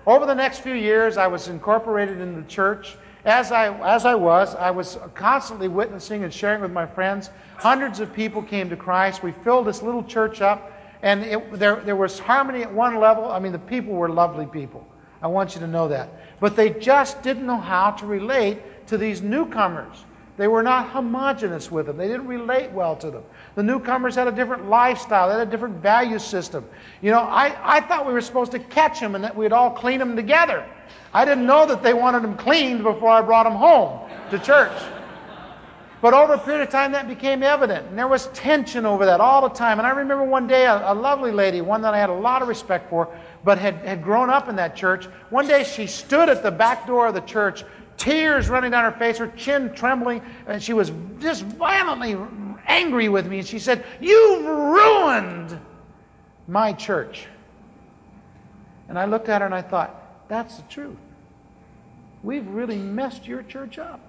[SPEAKER 2] Over the next few years, I was incorporated in the church. As I was constantly witnessing and sharing with my friends. Hundreds of people came to Christ. We filled this little church up, and there was harmony at one level. I mean, the people were lovely people. I want you to know that. But they just didn't know how to relate to these newcomers. They were not homogenous with them. They didn't relate well to them. The newcomers had a different lifestyle. They had a different value system. You know, I thought we were supposed to catch them and that we'd all clean them together. I didn't know that they wanted them cleaned before I brought them home to church. But over a period of time, that became evident. And there was tension over that all the time. And I remember one day, a lovely lady, one that I had a lot of respect for, but had grown up in that church. One day she stood at the back door of the church, tears running down her face, her chin trembling, and she was just violently angry with me. And she said, "You've ruined my church." And I looked at her and I thought, that's the truth. We've really messed your church up.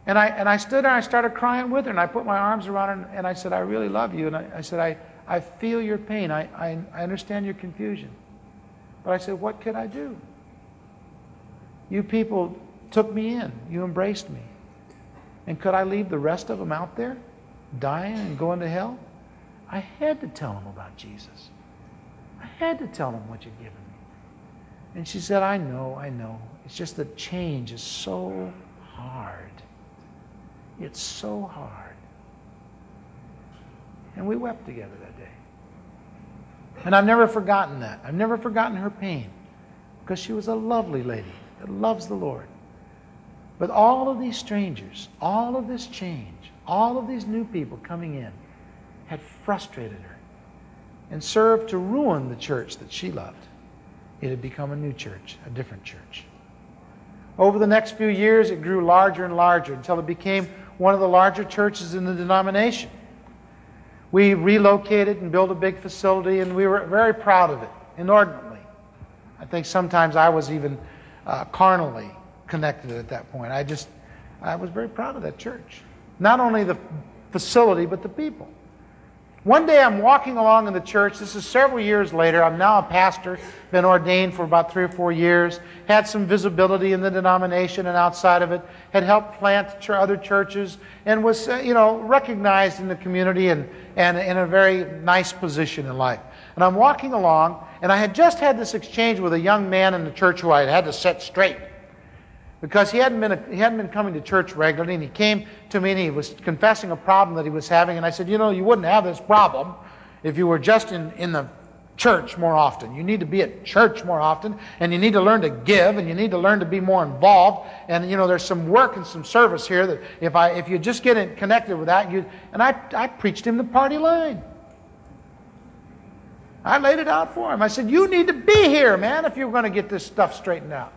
[SPEAKER 2] And I stood there and I started crying with her, and I put my arms around her and I said, I really love you. And I said, I feel your pain. I understand your confusion. But I said, what could I do? You people took me in. You embraced me. And could I leave the rest of them out there, dying and going to hell? I had to tell them about Jesus. I had to tell them what you'd given me. And she said, I know. It's just that change is so hard. It's so hard. And we wept together that day. And I've never forgotten that. I've never forgotten her pain, because she was a lovely lady that loves the Lord. But all of these strangers, all of this change, all of these new people coming in had frustrated her and served to ruin the church that she loved. It had become a new church, a different church. Over the next few years, it grew larger and larger until it became one of the larger churches in the denomination. We relocated and built a big facility, and we were very proud of it, inordinately. I think sometimes I was even carnally connected at that point. I was very proud of that church. Not only the facility, but the people. One day I'm walking along in the church. This is several years later. I'm now a pastor, been ordained for about 3 or 4 years, had some visibility in the denomination and outside of it, had helped plant other churches, and was recognized in the community and in a very nice position in life. And I'm walking along, and I had just had this exchange with a young man in the church who I had to set straight, because he hadn't been coming to church regularly, and he came to me and he was confessing a problem that he was having. And I said, you wouldn't have this problem if you were just in the church more often. You need to be at church more often, and you need to learn to give, and you need to learn to be more involved. And there's some work and some service here that if you just get connected with that, I preached him the party line. I laid it out for him. I said, you need to be here, man, if you're going to get this stuff straightened out.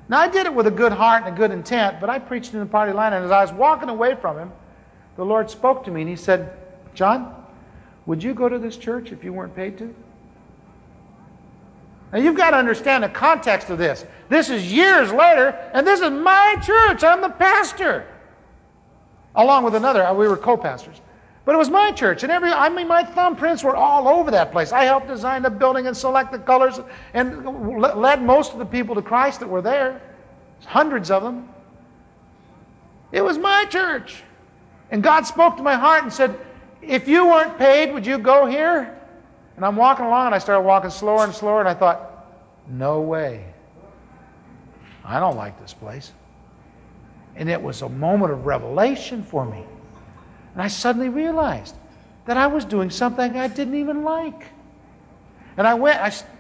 [SPEAKER 2] Now, I did it with a good heart and a good intent, but I preached in the party line, and as I was walking away from him, the Lord spoke to me, and he said, John, would you go to this church if you weren't paid to? Now, you've got to understand the context of this. This is years later, and this is my church. I'm the pastor. Along with another, we were co-pastors. But it was my church, and my thumbprints were all over that place. I helped design the building and select the colors and led most of the people to Christ that were there. Hundreds of them. It was my church. And God spoke to my heart and said, if you weren't paid, would you go here? And I'm walking along, and I started walking slower and slower, and I thought, no way. I don't like this place. And it was a moment of revelation for me. And I suddenly realized that I was doing something I didn't even like. And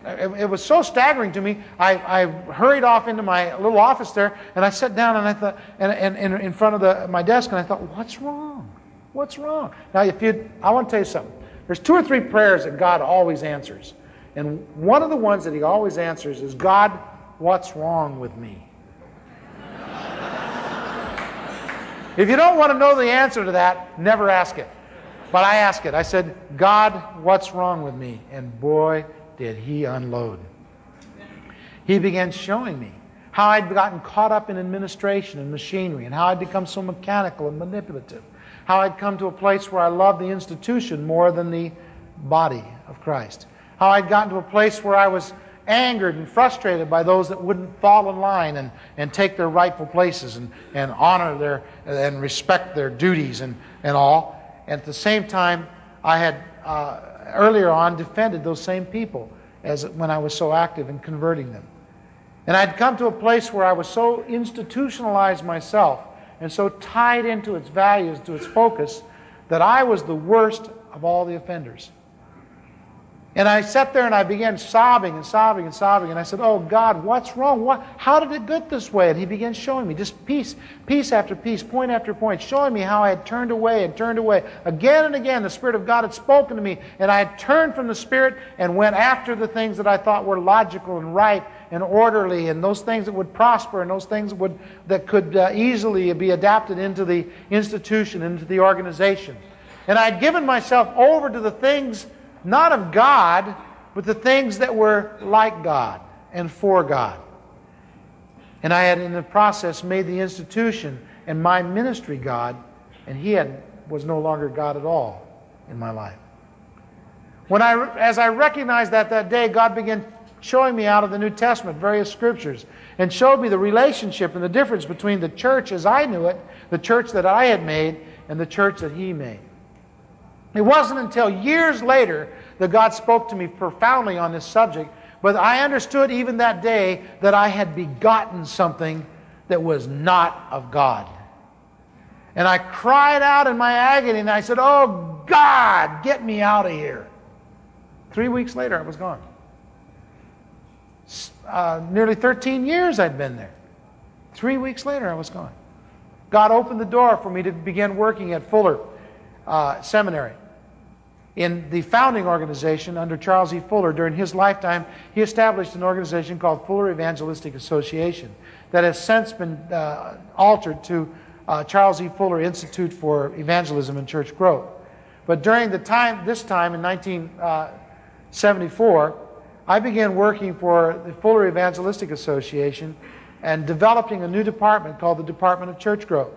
[SPEAKER 2] it was so staggering to me, I hurried off into my little office there, and I sat down, and I thought, and in front of my desk, and I thought, what's wrong? What's wrong? Now, I want to tell you something. There's 2 or 3 prayers that God always answers. And one of the ones that he always answers is, God, what's wrong with me? If you don't want to know the answer to that, never ask it. But I ask it. I said, God, what's wrong with me? And boy, did he unload. He began showing me how I'd gotten caught up in administration and machinery, and how I'd become so mechanical and manipulative. How I'd come to a place where I loved the institution more than the body of Christ. How I'd gotten to a place where I was angered and frustrated by those that wouldn't fall in line and take their rightful places and honor and respect their duties and all. And at the same time, I had earlier on defended those same people as when I was so active in converting them. And I'd come to a place where I was so institutionalized myself and so tied into its values, to its focus, that I was the worst of all the offenders. And I sat there and I began sobbing and sobbing and sobbing. And I said, oh God, what's wrong? How did it get this way? And he began showing me just piece after piece, point after point, showing me how I had turned away and turned away. Again and again, the Spirit of God had spoken to me. And I had turned from the Spirit and went after the things that I thought were logical and right and orderly, and those things that would prosper, and those things that could easily be adapted into the institution, into the organization. And I had given myself over to the things not of God, but the things that were like God and for God. And I had in the process made the institution and my ministry God, and He was no longer God at all in my life. As I recognized that day, God began showing me out of the New Testament various scriptures and showed me the relationship and the difference between the church as I knew it, the church that I had made, and the church that He made. It wasn't until years later that God spoke to me profoundly on this subject, but I understood even that day that I had begotten something that was not of God. And I cried out in my agony and I said, "Oh God, get me out of here." 3 weeks later, I was gone. Nearly 13 years I'd been there. 3 weeks later, I was gone. God opened the door for me to begin working at Fuller Seminary. In the founding organization under Charles E. Fuller, during his lifetime, he established an organization called Fuller Evangelistic Association that has since been altered to Charles E. Fuller Institute for Evangelism and Church Growth. But during this time in 1974, I began working for the Fuller Evangelistic Association and developing a new department called the Department of Church Growth.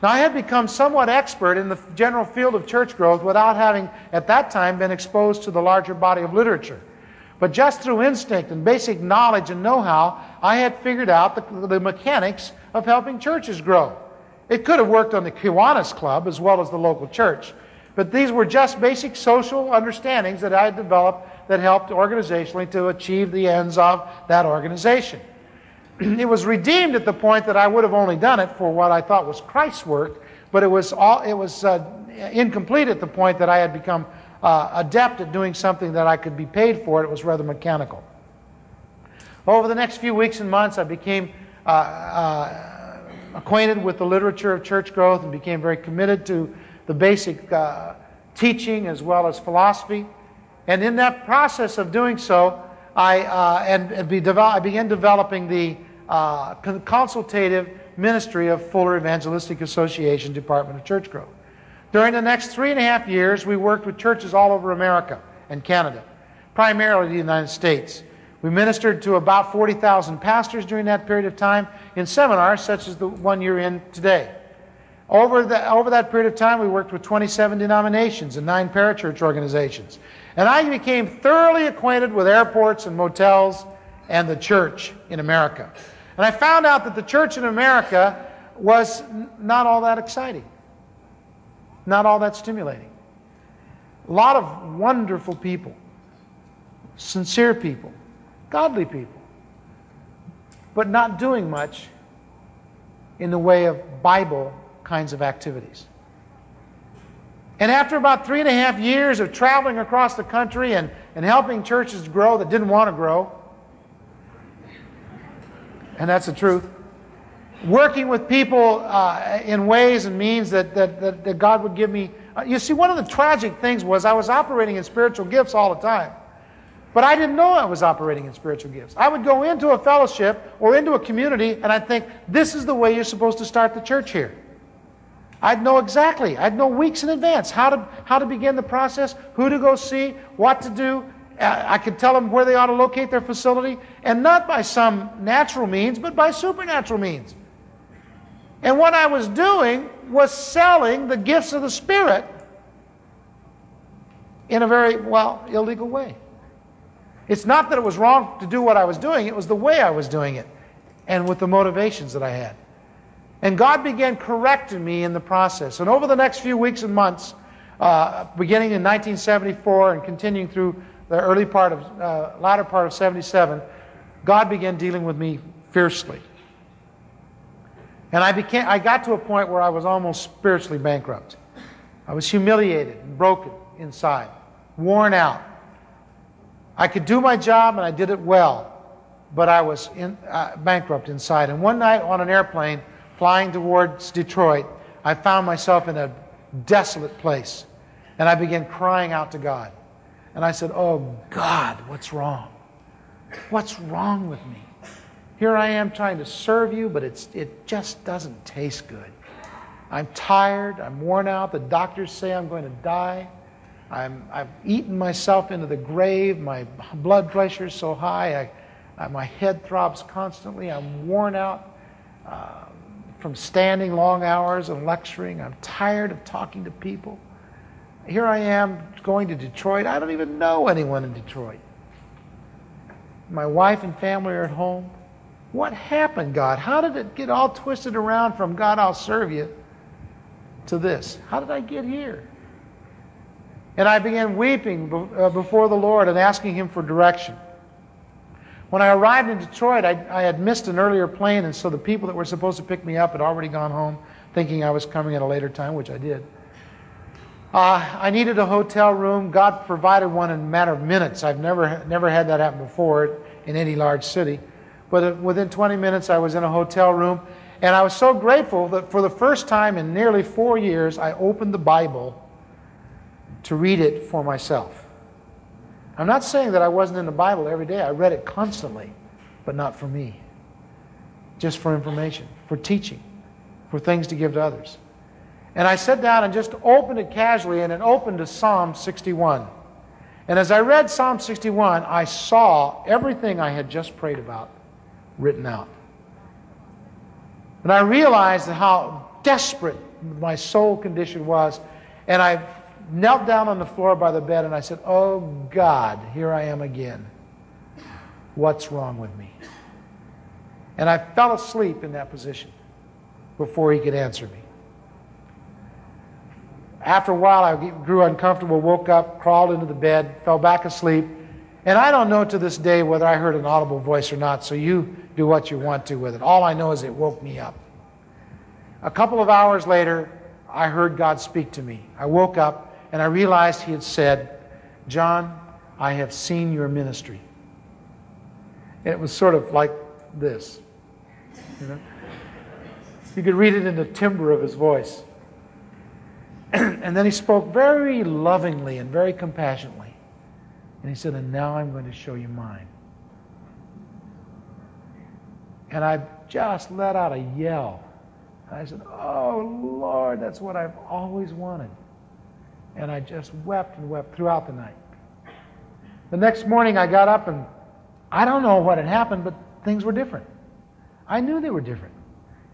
[SPEAKER 2] Now, I had become somewhat expert in the general field of church growth without having, at that time, been exposed to the larger body of literature. But just through instinct and basic knowledge and know-how, I had figured out the mechanics of helping churches grow. It could have worked on the Kiwanis Club as well as the local church, but these were just basic social understandings that I had developed that helped organizationally to achieve the ends of that organization. It was redeemed at the point that I would have only done it for what I thought was Christ's work, but it was incomplete at the point that I had become adept at doing something that I could be paid for. It was rather mechanical. Over the next few weeks and months, I became acquainted with the literature of church growth and became very committed to the basic teaching as well as philosophy. And in that process of doing so, I began developing the consultative ministry of Fuller Evangelistic Association Department of Church Growth. During the next 3.5 years, we worked with churches all over America and Canada, primarily the United States. We ministered to about 40,000 pastors during that period of time in seminars such as the one you're in today. Over that period of time, we worked with 27 denominations and 9 parachurch organizations. And I became thoroughly acquainted with airports and motels and the church in America. And I found out that the church in America was not all that exciting, not all that stimulating. A lot of wonderful people, sincere people, godly people, but not doing much in the way of Bible kinds of activities. And after about 3.5 years of traveling across the country and helping churches grow that didn't want to grow, and that's the truth, working with people in ways and means that God would give me. You see, one of the tragic things was I was operating in spiritual gifts all the time. But I didn't know I was operating in spiritual gifts. I would go into a fellowship or into a community and I'd think, this is the way you're supposed to start the church here. I'd know exactly. I'd know weeks in advance how to begin the process, who to go see, what to do. I could tell them where they ought to locate their facility, and not by some natural means, but by supernatural means. And what I was doing was selling the gifts of the Spirit in a very, illegal way. It's not that it was wrong to do what I was doing, it was the way I was doing it, and with the motivations that I had. And God began correcting me in the process. And over the next few weeks and months, beginning in 1974 and continuing through the latter part of 77, God began dealing with me fiercely. And I got to a point where I was almost spiritually bankrupt. I was humiliated and broken inside, worn out. I could do my job and I did it well, but I was bankrupt inside. And one night on an airplane flying towards Detroit, I found myself in a desolate place. And I began crying out to God. And I said, "Oh God, what's wrong? What's wrong with me? Here I am trying to serve you, but it just doesn't taste good. I'm tired, I'm worn out, the doctors say I'm going to die. I've eaten myself into the grave, my blood pressure is so high, my head throbs constantly, I'm worn out. from standing long hours and lecturing. I'm tired of talking to people. Here I am going to Detroit. I don't even know anyone in Detroit. My wife and family are at home. What happened, God? How did it get all twisted around from God, I'll serve you, to this? How did I get here? And I began weeping before the Lord and asking Him for direction. When I arrived in Detroit, I had missed an earlier plane, and so the people that were supposed to pick me up had already gone home, thinking I was coming at a later time, which I did. I needed a hotel room. God provided one in a matter of minutes. I've never had that happen before in any large city. But within 20 minutes, I was in a hotel room. And I was so grateful that for the first time in nearly 4 years, I opened the Bible to read it for myself. I'm not saying that I wasn't in the Bible every day. I read it constantly, but not for me. Just for information, for teaching, for things to give to others. And I sat down and just opened it casually, and it opened to Psalm 61. And as I read Psalm 61, I saw everything I had just prayed about written out. And I realized how desperate my soul condition was. And I knelt down on the floor by the bed and I said, "Oh God, here I am again. What's wrong with me?" And I fell asleep in that position before He could answer me. After a while, I grew uncomfortable, woke up, crawled into the bed, fell back asleep. And I don't know to this day whether I heard an audible voice or not, so you do what you want to with it. All I know is it woke me up. A couple of hours later, I heard God speak to me. I woke up and I realized He had said, "John, I have seen your ministry." And it was sort of like this. You know? You could read it in the timbre of His voice. And then He spoke very lovingly and very compassionately. And He said, "And now I'm going to show you mine." And I just let out a yell. I said, "Oh, Lord, that's what I've always wanted." And I just wept and wept throughout the night. The next morning I got up and I don't know what had happened, but things were different. I knew they were different.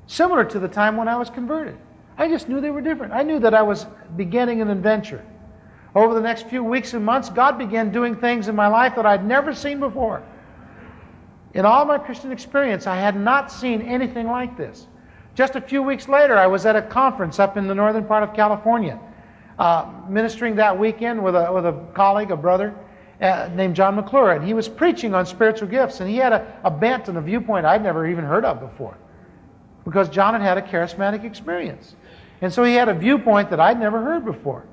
[SPEAKER 2] Similar to the time when I was converted. I just knew they were different. I knew that I was beginning an adventure. Over the next few weeks and months, God began doing things in my life that I'd never seen before. In all my Christian experience, I had not seen anything like this. Just a few weeks later, I was at a conference up in the northern part of California, ministering that weekend with a colleague, a brother, named John McClure, and he was preaching on spiritual gifts, and he had a bent and a viewpoint I'd never even heard of before, because John had had a charismatic experience. And so he had a viewpoint that I'd never heard before.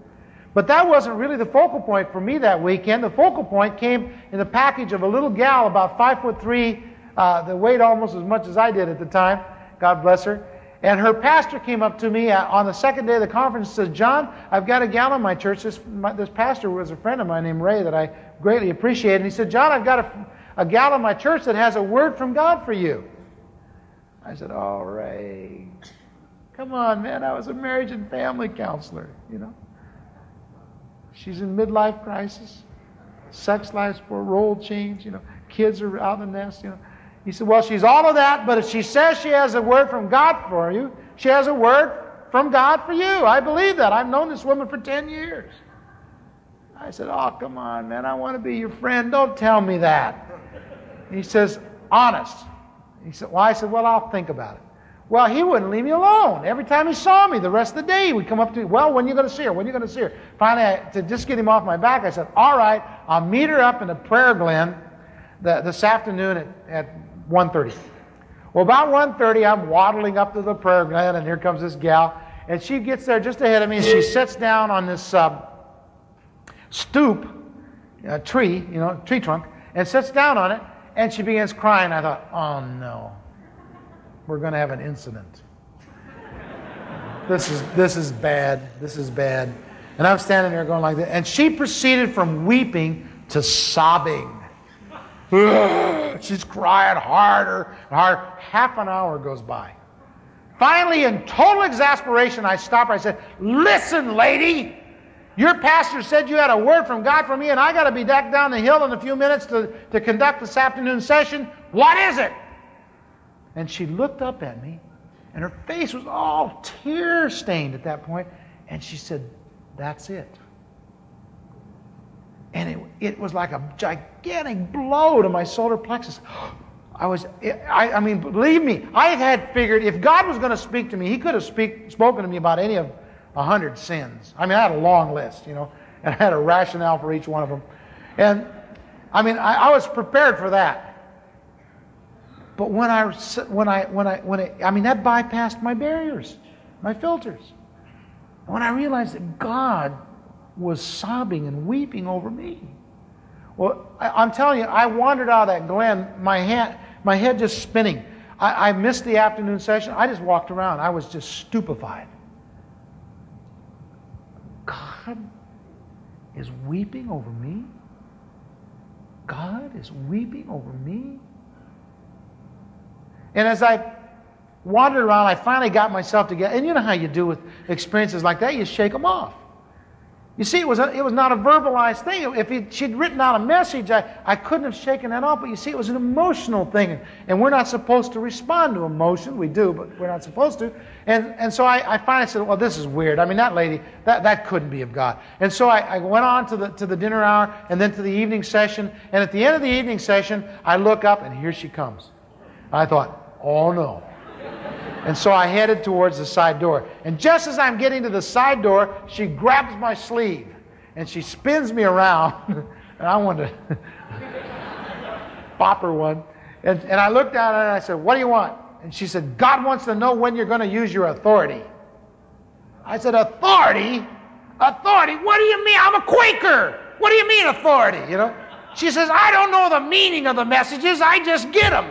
[SPEAKER 2] But that wasn't really the focal point for me that weekend. The focal point came in the package of a little gal about 5'3", that weighed almost as much as I did at the time. God bless her. And her pastor came up to me on the second day of the conference and said, "John, I've got a gal in my church." This pastor was a friend of mine named Ray that I greatly appreciate. And he said, "John, I've got a gal in my church that has a word from God for you." I said, "Oh, Ray, come on, man. I was a marriage and family counselor, you know. She's in midlife crisis, sex life's for a role change, you know. Kids are out in the nest, you know." He said, "Well, she's all of that, but if she says she has a word from God for you, she has a word from God for you. I believe that. I've known this woman for 10 years. I said, "Oh, come on, man. I want to be your friend. Don't tell me that." He says, "Honest." He said, "Well," I said, "Well, I'll think about it." Well, he wouldn't leave me alone. Every time he saw me, the rest of the day, he would come up to me, "Well, when are you going to see her? When are you going to see her?" Finally, to just get him off my back, I said, "All right, I'll meet her up in the prayer glen this afternoon at 1:30. Well, about 1:30, I'm waddling up to the prayer glen, and here comes this gal. And she gets there just ahead of me, and she sits down on this stoop, tree trunk, and sits down on it, and she begins crying. I thought, "Oh, no. We're going to have an incident. This is bad. This is bad." And I'm standing there going like this. And she proceeded from weeping to sobbing. She's crying harder and harder. Half an hour goes by. Finally, in total exasperation, I stopped her. I said, "Listen, lady, your pastor said you had a word from God for me, and I got to be back down the hill in a few minutes to conduct this afternoon session. What is it?" And she looked up at me, And her face was all tear-stained at that point. And she said, "That's it." And it was like a gigantic blow to my solar plexus. I mean, believe me, I had figured if God was going to speak to me, He could have spoken to me about any of 100 sins. I mean, I had a long list, and I had a rationale for each one of them. And I mean, I was prepared for that. But I mean, that bypassed my barriers, my filters. When I realized that God was sobbing and weeping over me. Well, I'm telling you, I wandered out of that glen, my head just spinning. I missed the afternoon session. I just walked around. I was just stupefied. God is weeping over me? God is weeping over me? And as I wandered around, I finally got myself together. And you know how you do with experiences like that? You shake them off. You see, it was not a verbalized thing. If she'd written out a message, I couldn't have shaken that off. But you see, it was an emotional thing. And we're not supposed to respond to emotion. We do, but we're not supposed to. And so I finally said, well, this is weird. I mean, that lady, that couldn't be of God. And so I went on to the dinner hour and then to the evening session. And at the end of the evening session, I look up and here she comes. I thought, oh no. And so I headed towards the side door. And just as I'm getting to the side door, she grabs my sleeve and she spins me around. And I wanted to pop her one. And I looked at her and I said, "What do you want?" And she said, "God wants to know when you're going to use your authority." I said, "Authority? Authority? What do you mean? I'm a Quaker. What do you mean authority?" She says, "I don't know the meaning of the messages. I just get them."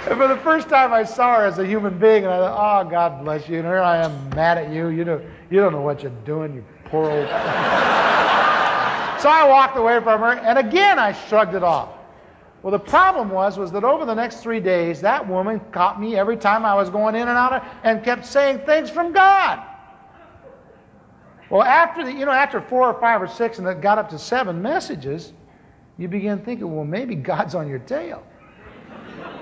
[SPEAKER 2] And for the first time I saw her as a human being, and I thought, oh, God bless you. And here I am mad at you. You don't know what you're doing, you poor old... So I walked away from her, and again I shrugged it off. Well, the problem was that over the next 3 days, that woman caught me every time I was going in and out and kept saying things from God. Well, after 4 or 5 or 6, and it got up to 7 messages, you begin thinking, well, maybe God's on your tail.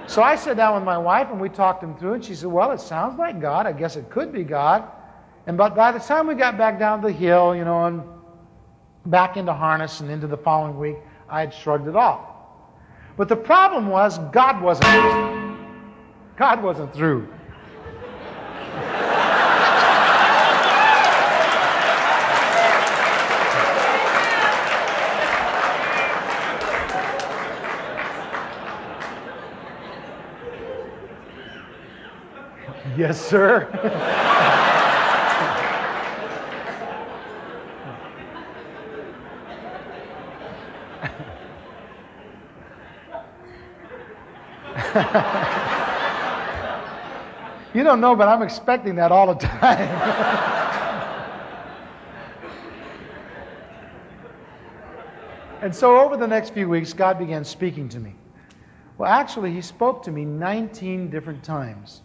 [SPEAKER 2] So I sat down with my wife and we talked him through, and she said, well, it sounds like God. I guess it could be God. But by the time we got back down the hill, and back into harness and into the following week, I had shrugged it off. But the problem was God wasn't through. Yes, sir. You don't know, but I'm expecting that all the time. And so over the next few weeks, God began speaking to me. Well, actually, He spoke to me 19 different times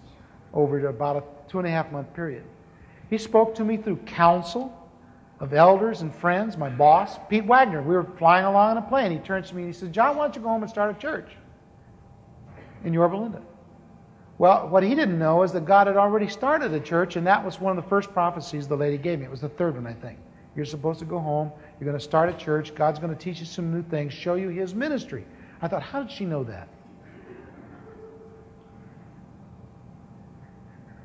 [SPEAKER 2] over about a 2.5-month period. He spoke to me through counsel of elders and friends, my boss, Pete Wagner. We were flying along in a plane. He turns to me and he says, "John, why don't you go home and start a church in Yorba Linda?" Well, what he didn't know is that God had already started a church, and that was one of the first prophecies the lady gave me. It was the third one, I think. You're supposed to go home. You're going to start a church. God's going to teach you some new things, show you His ministry. I thought, how did she know that?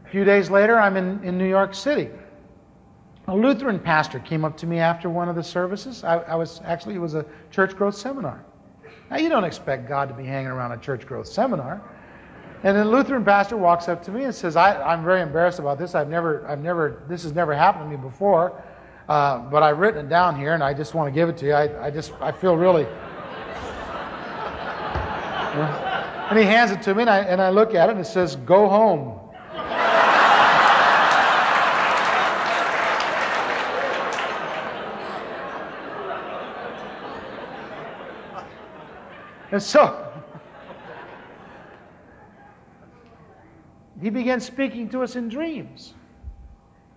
[SPEAKER 2] A few days later, I'm in New York City. A Lutheran pastor came up to me after one of the services. It was a church growth seminar. Now, you don't expect God to be hanging around a church growth seminar. And then the Lutheran pastor walks up to me and says, I'm very embarrassed about this. This has never happened to me before, but I've written it down here, and I just want to give it to you. I feel really... And he hands it to me, and I look at it, and it says, "Go home." And so, He began speaking to us in dreams,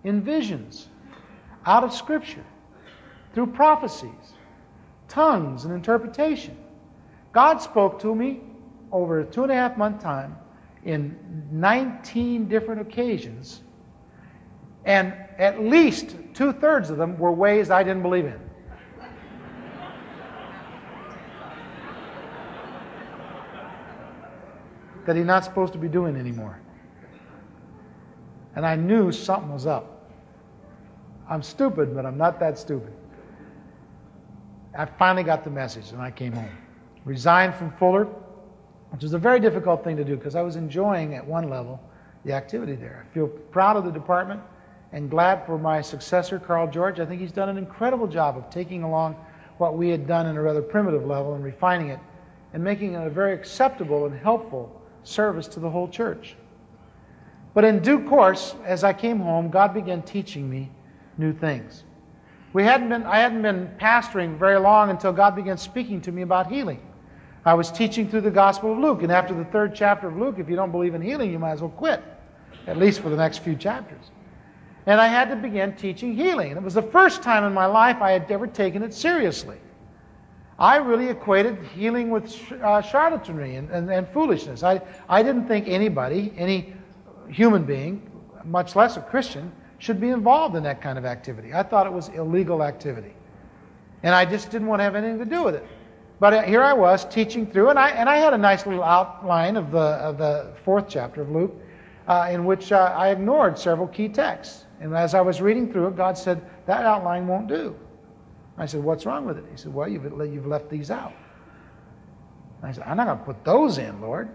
[SPEAKER 2] in visions, out of Scripture, through prophecies, tongues, and interpretation. God spoke to me over a 2.5-month time in 19 different occasions, and at least 2/3 of them were ways I didn't believe in. That he's not supposed to be doing anymore. And I knew something was up. I'm stupid, but I'm not that stupid. I finally got the message, and I came home. Resigned from Fuller, which was a very difficult thing to do because I was enjoying, at one level, the activity there. I feel proud of the department and glad for my successor, Carl George. I think he's done an incredible job of taking along what we had done in a rather primitive level and refining it and making it a very acceptable and helpful service to the whole church. But in due course, as I came home, God began teaching me new things. I hadn't been pastoring very long until God began speaking to me about healing. I was teaching through the Gospel of Luke, and after the 3rd chapter of Luke, if you don't believe in healing, you might as well quit, at least for the next few chapters. And I had to begin teaching healing. And it was the first time in my life I had ever taken it seriously. I really equated healing with charlatanry and foolishness. I didn't think anybody, any human being, much less a Christian, should be involved in that kind of activity. I thought it was illegal activity. And I just didn't want to have anything to do with it. But here I was teaching through, and I had a nice little outline of the 4th chapter of Luke, in which I ignored several key texts. And as I was reading through it, God said, that outline won't do. I said, what's wrong with it? He said, well, you've left these out. I said, I'm not going to put those in, Lord.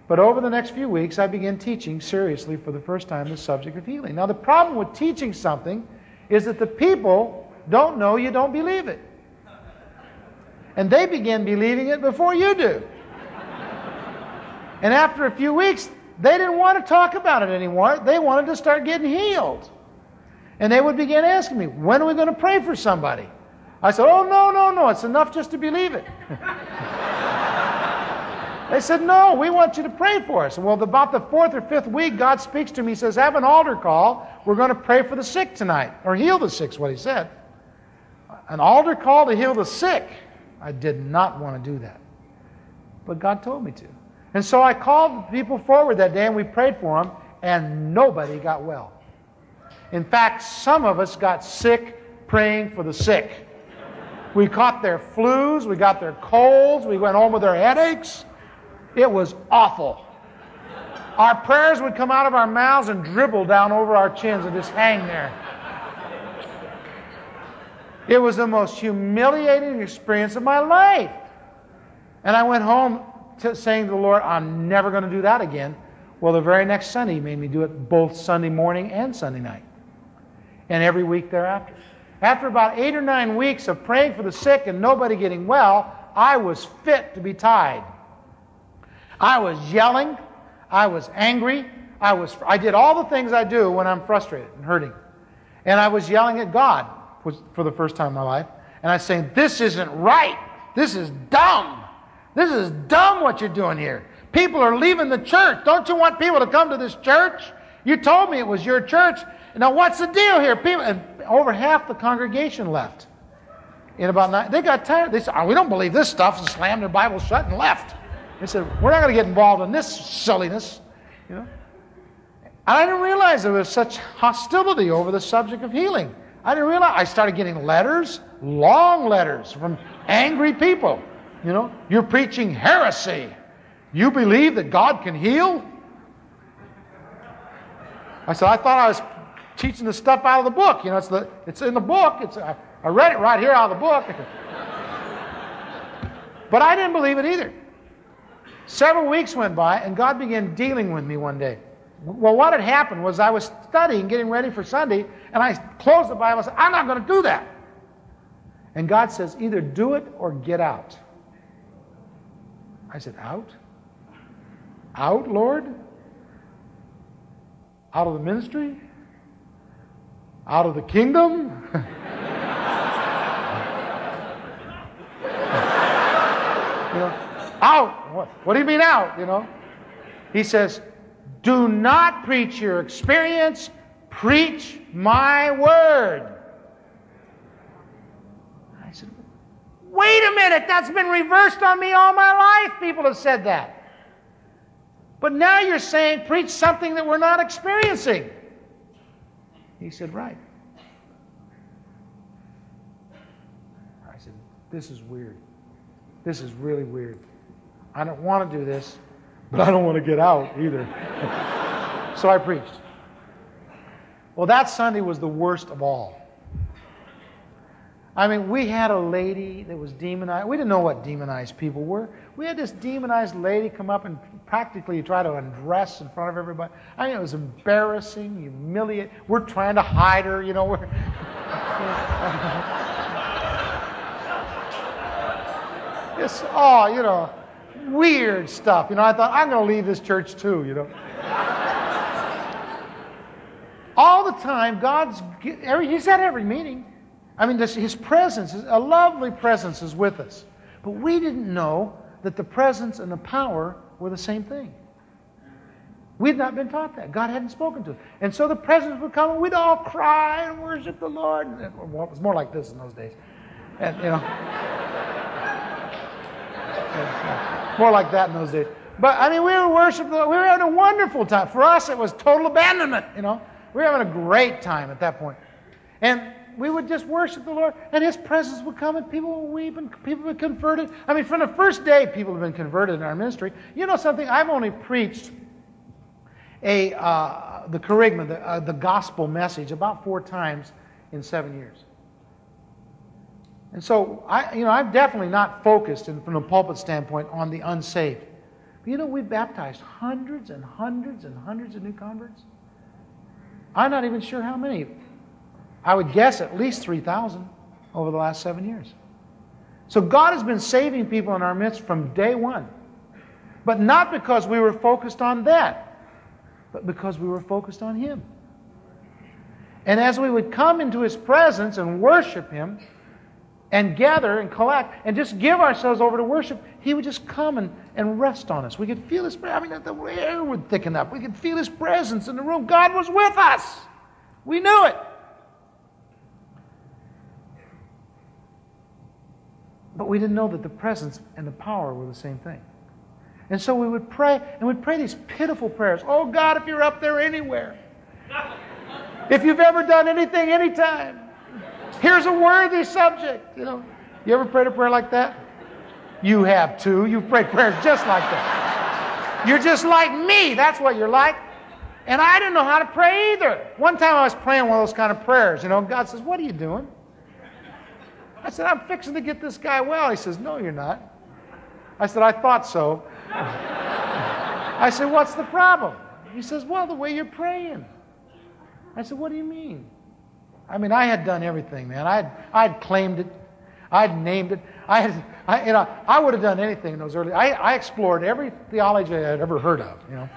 [SPEAKER 2] But over the next few weeks, I began teaching seriously for the first time the subject of healing. Now, the problem with teaching something is that the people don't know you don't believe it. And they begin believing it before you do. And after a few weeks, they didn't want to talk about it anymore. They wanted to start getting healed. And they would begin asking me, when are we going to pray for somebody? I said, oh, no, it's enough just to believe it. They said, no, we want you to pray for us. Well, about the 4th or 5th week, God speaks to me. He says, have an altar call. We're going to pray for the sick tonight. Or heal the sick is what he said. An altar call to heal the sick. I did not want to do that. But God told me to. And so I called people forward that day and we prayed for them, and nobody got well. In fact, some of us got sick praying for the sick. We caught their flus, we got their colds, we went home with their headaches. It was awful. Our prayers would come out of our mouths and dribble down over our chins and just hang there. It was the most humiliating experience of my life. And I went home saying to the Lord, I'm never going to do that again. Well, the very next Sunday, He made me do it both Sunday morning and Sunday night. And every week thereafter. After about 8 or 9 weeks of praying for the sick and nobody getting well, I was fit to be tied. I was yelling. I was angry. I did all the things I do when I'm frustrated and hurting. And I was yelling at God for the first time in my life. And I was saying, this isn't right. This is dumb. This is dumb what you're doing here. People are leaving the church. Don't you want people to come to this church? You told me it was your church. Now what's the deal here? And over half the congregation left. In about 9, they got tired. They said, we don't believe this stuff, and slammed their Bible shut and left. They said, we're not going to get involved in this silliness. You know? And I didn't realize there was such hostility over the subject of healing. I didn't realize. I started getting letters, long letters from angry people. You know, you're preaching heresy. You believe that God can heal? I said, I thought I was teaching the stuff out of the book. You know, it's in the book. I read it right here out of the book. But I didn't believe it either. Several weeks went by, and God began dealing with me one day. Well, what had happened was I was studying, getting ready for Sunday, and I closed the Bible and said, I'm not going to do that. And God says, either do it or get out. I said, out? Out, Lord? Out of the ministry? Out of the kingdom? You know, out. What do you mean out? You know? He says, do not preach your experience, preach my word. I said, Wait a minute, that's been reversed on me all my life. People have said that. But now you're saying, preach something that we're not experiencing. He said, right. I said, this is weird. This is really weird. I don't want to do this, but I don't want to get out either. So I preached. Well, that Sunday was the worst of all. I mean, we had a lady that was demonized. We didn't know what demonized people were. We had this demonized lady come up and practically try to undress in front of everybody. I mean, it was embarrassing, humiliating. We're trying to hide her, you know. It's all, you know, weird stuff. You know, I thought, I'm going to leave this church too, you know. All the time, He's at every meeting. I mean, His presence, a lovely presence is with us. But we didn't know that the presence and the power were the same thing. We'd not been taught that. God hadn't spoken to us. And so the presence would come and we'd all cry and worship the Lord. Well, it was more like this in those days. And, you know, more like that in those days. But, I mean, we would worship the Lord. We were having a wonderful time. For us, it was total abandonment, you know. We were having a great time at that point. And we would just worship the Lord, and His presence would come, and people would weep, and people would be converted. I mean, from the first day, people have been converted in our ministry. You know something? I've only preached the kerygma, the gospel message, about 4 times in 7 years. And so, I'm definitely not focused, from a pulpit standpoint, on the unsaved. But you know, we've baptized hundreds and hundreds and hundreds of new converts. I'm not even sure how many. I would guess at least 3,000 over the last 7 years. So God has been saving people in our midst from day one. But not because we were focused on that, but because we were focused on Him. And as we would come into His presence and worship Him, and gather and collect, and just give ourselves over to worship, He would just come and rest on us. We could feel His presence. I mean, the air would thicken up. We could feel His presence in the room. God was with us. We knew it. But we didn't know that the presence and the power were the same thing. And so we would pray, and we'd pray these pitiful prayers. Oh God, if you're up there anywhere, if you've ever done anything, anytime, here's a worthy subject. You know, you ever prayed a prayer like that? You have too. You've prayed prayers just like that. You're just like me. That's what you're like. And I didn't know how to pray either. One time I was praying one of those kind of prayers. You know, God says, "What are you doing?" I said, "I'm fixing to get this guy well." He says, "No, you're not." I said, "I thought so." I said, "What's the problem?" He says, "Well, the way you're praying." I said, "What do you mean?" I mean, I had done everything, man. I'd claimed it. I'd named it. I would have done anything in those early. I explored every theology I had ever heard of. You know,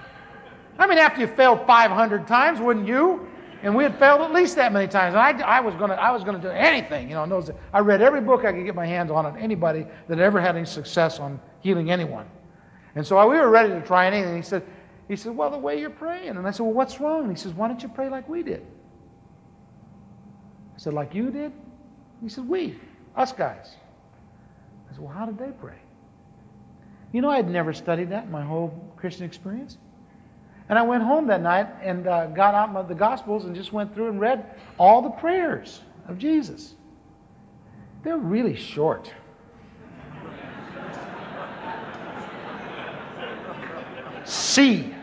[SPEAKER 2] I mean, after you failed 500 times, wouldn't you? And we had failed at least that many times. And I was going to do anything. You know, I read every book I could get my hands on anybody that ever had any success on healing anyone. And so we were ready to try anything. He said, "Well, the way you're praying." And I said, "Well, what's wrong?" And he says, "Why don't you pray like we did?" I said, "Like you did?" He said, us guys. I said, "Well, how did they pray?" You know, I had never studied that in my whole Christian experience. And I went home that night and got out the Gospels and just went through and read all the prayers of Jesus. They're really short. C.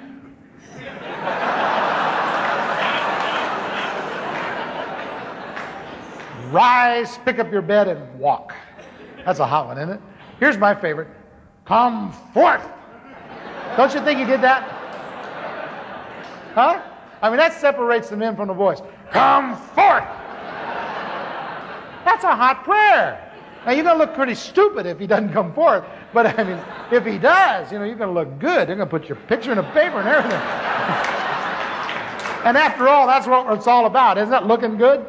[SPEAKER 2] Rise, pick up your bed, and walk. That's a hot one, isn't it? Here's my favorite. Come forth. Don't you think he did that? Huh? I mean, that separates the men from the boys. Come forth. That's a hot prayer. Now, you're going to look pretty stupid if he doesn't come forth. But, I mean, if he does, you know, you're going to look good. They're going to put your picture in the paper and everything. And after all, that's what it's all about. Isn't that looking good?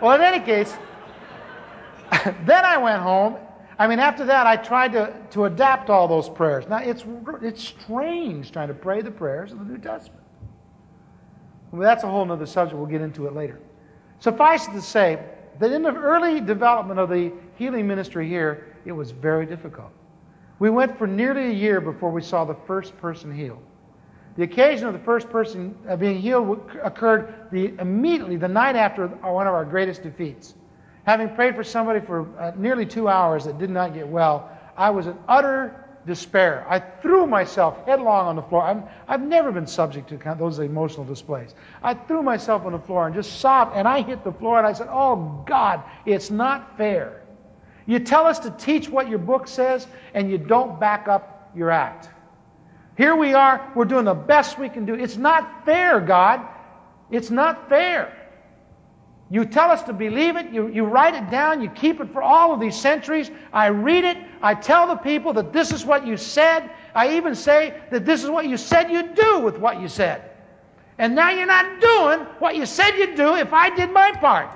[SPEAKER 2] Well, in any case, then I went home. I mean, after that, I tried to adapt all those prayers. Now, it's strange trying to pray the prayers of the New Testament. Well, that's a whole other subject. We'll get into it later. Suffice it to say that in the early development of the healing ministry here, it was very difficult. We went for nearly a year before we saw the first person healed. The occasion of the first person being healed occurred immediately the night after one of our greatest defeats. Having prayed for somebody for nearly 2 hours that did not get well, I was in utter despair. I threw myself headlong on the floor. I've never been subject to those emotional displays. I threw myself on the floor and just sobbed, and I hit the floor and I said, "Oh God, it's not fair. You tell us to teach what your book says, and you don't back up your act. Here we are, we're doing the best we can do. It's not fair, God. It's not fair. You tell us to believe it, you write it down, you keep it for all of these centuries. I read it, I tell the people that this is what you said. I even say that this is what you said you'd do with what you said. And now you're not doing what you said you'd do if I did my part.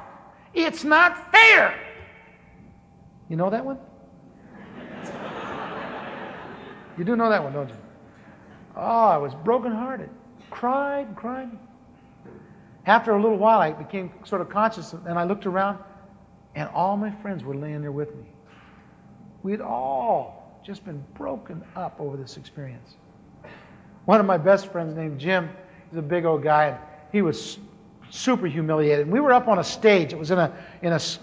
[SPEAKER 2] It's not fair." You know that one? You do know that one, don't you? Oh, I was brokenhearted. Cried. After a little while, I became sort of conscious, and I looked around, and all my friends were laying there with me. We had all just been broken up over this experience. One of my best friends named Jim, he's a big old guy, and he was super humiliated. And we were up on a stage. It was in a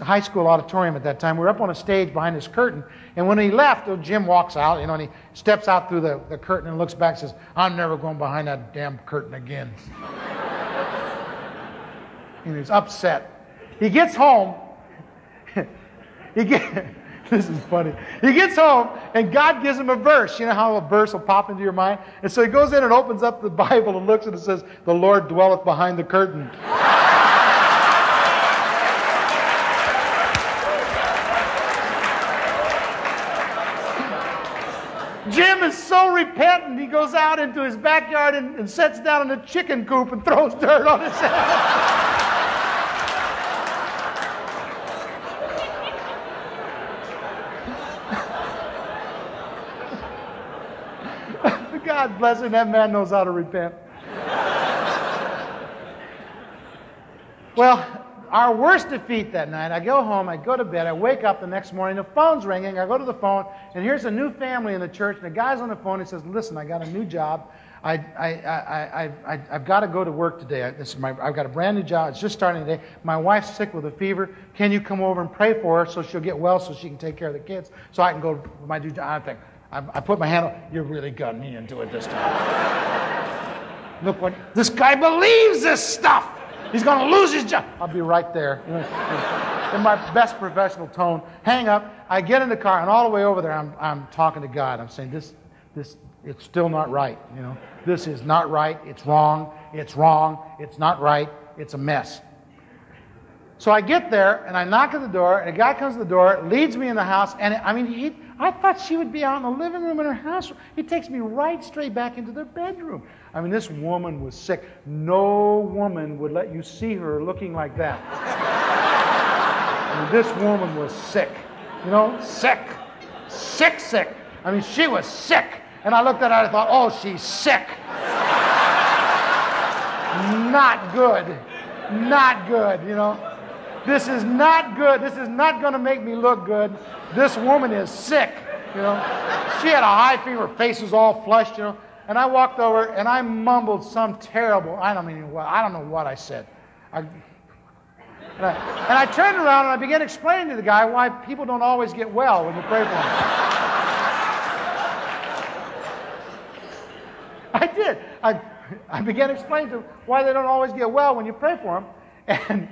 [SPEAKER 2] high school auditorium at that time. We were up on a stage behind this curtain, and when he left, Jim walks out, and he steps out through the curtain and looks back and says, "I'm never going behind that damn curtain again." And he's upset. He gets home. This is funny. He gets home, and God gives him a verse. You know how a verse will pop into your mind? And so he goes in and opens up the Bible and looks, and it says, "The Lord dwelleth behind the curtain." Jim is so repentant, he goes out into his backyard and sits down in a chicken coop and throws dirt on his head. God bless him, that man knows how to repent. Well, our worst defeat that night, I go home, I go to bed, I wake up the next morning, the phone's ringing, I go to the phone, and here's a new family in the church, and the guy's on the phone, he says, "Listen, I got a new job. I've got to go to work today. I've got a brand new job. It's just starting today. My wife's sick with a fever. Can you come over and pray for her so she'll get well so she can take care of the kids so I can go to my new job?" I think, I put my hand on, "You really got me into it this time." Look what, this guy believes this stuff. He's going to lose his job. I'll be right there. In my best professional tone, hang up. I get in the car, and all the way over there, I'm talking to God. I'm saying, this, it's still not right. This is not right. It's wrong. It's not right. It's a mess. So I get there, and I knock at the door, and a guy comes to the door, leads me in the house, and I thought she would be out in the living room in her house. He takes me right straight back into their bedroom. This woman was sick. No woman would let you see her looking like that. This woman was sick. Sick. She was sick. And I looked at her and I thought, "Oh, she's sick." Not good. Not good, This is not good. This is not going to make me look good. This woman is sick, She had a high fever, her face was all flushed, And I walked over and I mumbled some terrible, I don't know what I said. And I turned around and I began explaining to the guy why people don't always get well when you pray for them. I did. I began explaining to him why they don't always get well when you pray for them.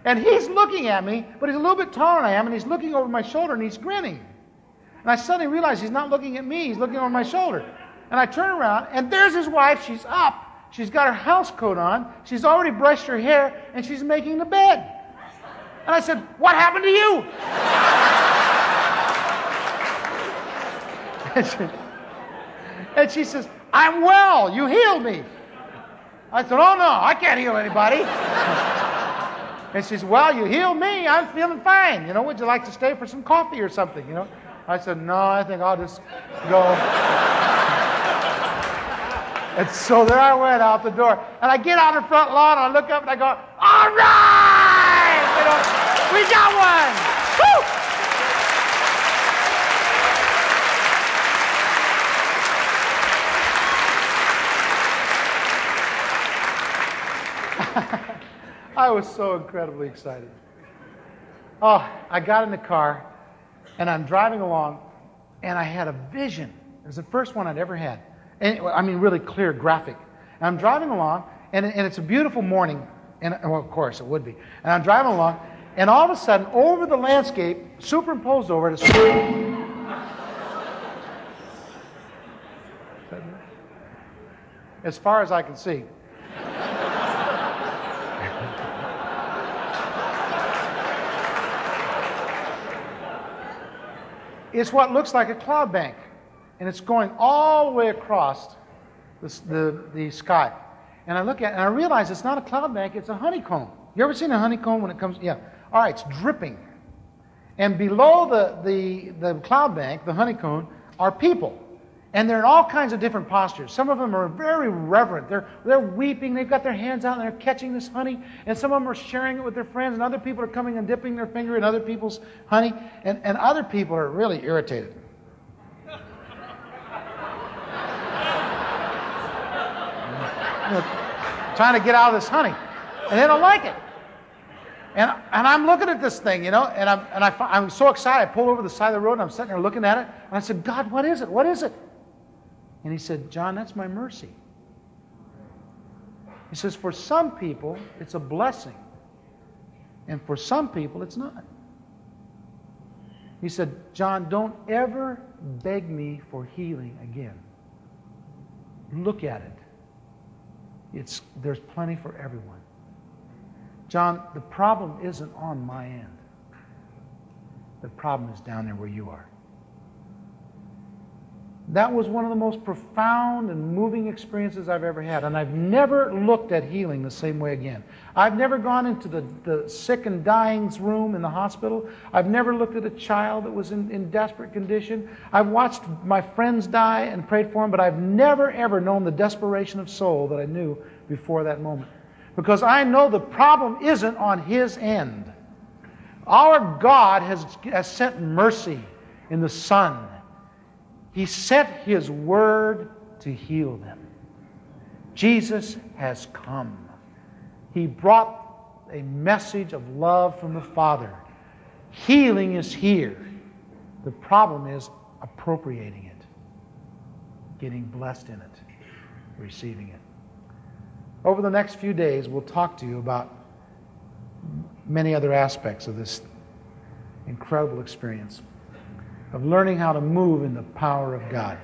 [SPEAKER 2] And he's looking at me, but he's a little bit taller than I am, and he's looking over my shoulder and he's grinning. And I suddenly realized he's not looking at me, he's looking over my shoulder. And I turn around, and there's his wife. She's up. She's got her house coat on. She's already brushed her hair, and she's making the bed. And I said, "What happened to you?" And she says, "I'm well. You healed me." I said, "Oh, no, I can't heal anybody." And she said, "Well, you healed me. I'm feeling fine. Would you like to stay for some coffee or something, I said, "No, I think I'll just go." And so there I went out the door. And I get on the front lawn and I look up and I go, all right! You know, we got one! Woo! I was so incredibly excited. Oh, I got in the car and I'm driving along and I had a vision. It was the first one I'd ever had. And, I mean, really clear, graphic. And I'm driving along, and it's a beautiful morning, and well, of course it would be. And I'm driving along, and all of a sudden, over the landscape, superimposed over it, as far as I can see, it's what looks like a cloud bank. And it's going all the way across the sky. And I look at it and I realize it's not a cloud bank, it's a honeycomb. You ever seen a honeycomb when it comes? Yeah. All right, it's dripping. And below the cloud bank, the honeycomb, are people. And they're in all kinds of different postures. Some of them are very reverent. They're weeping. They've got their hands out and they're catching this honey. And some of them are sharing it with their friends. And other people are coming and dipping their finger in other people's honey. And other people are really irritated. Trying to get out of this honey, and they don't like it. And I'm looking at this thing, you know, and I'm so excited. I pulled over the side of the road, and I'm sitting there looking at it, and I said, God, what is it? What is it? And he said, John, that's my mercy. He says, for some people, it's a blessing, and for some people, it's not. He said, John, don't ever beg me for healing again. Look at it. There's plenty for everyone. John, the problem isn't on my end. The problem is down there where you are. That was one of the most profound and moving experiences I've ever had. And I've never looked at healing the same way again. I've never gone into the sick and dying's room in the hospital. I've never looked at a child that was in desperate condition. I've watched my friends die and prayed for them, but I've never, ever known the desperation of soul that I knew before that moment. Because I know the problem isn't on His end. Our God has sent mercy in the Son. He sent His Word to heal them. Jesus has come. He brought a message of love from the Father. Healing is here. The problem is appropriating it, getting blessed in it, receiving it. Over the next few days, we'll talk to you about many other aspects of this incredible experience of learning how to move in the power of God.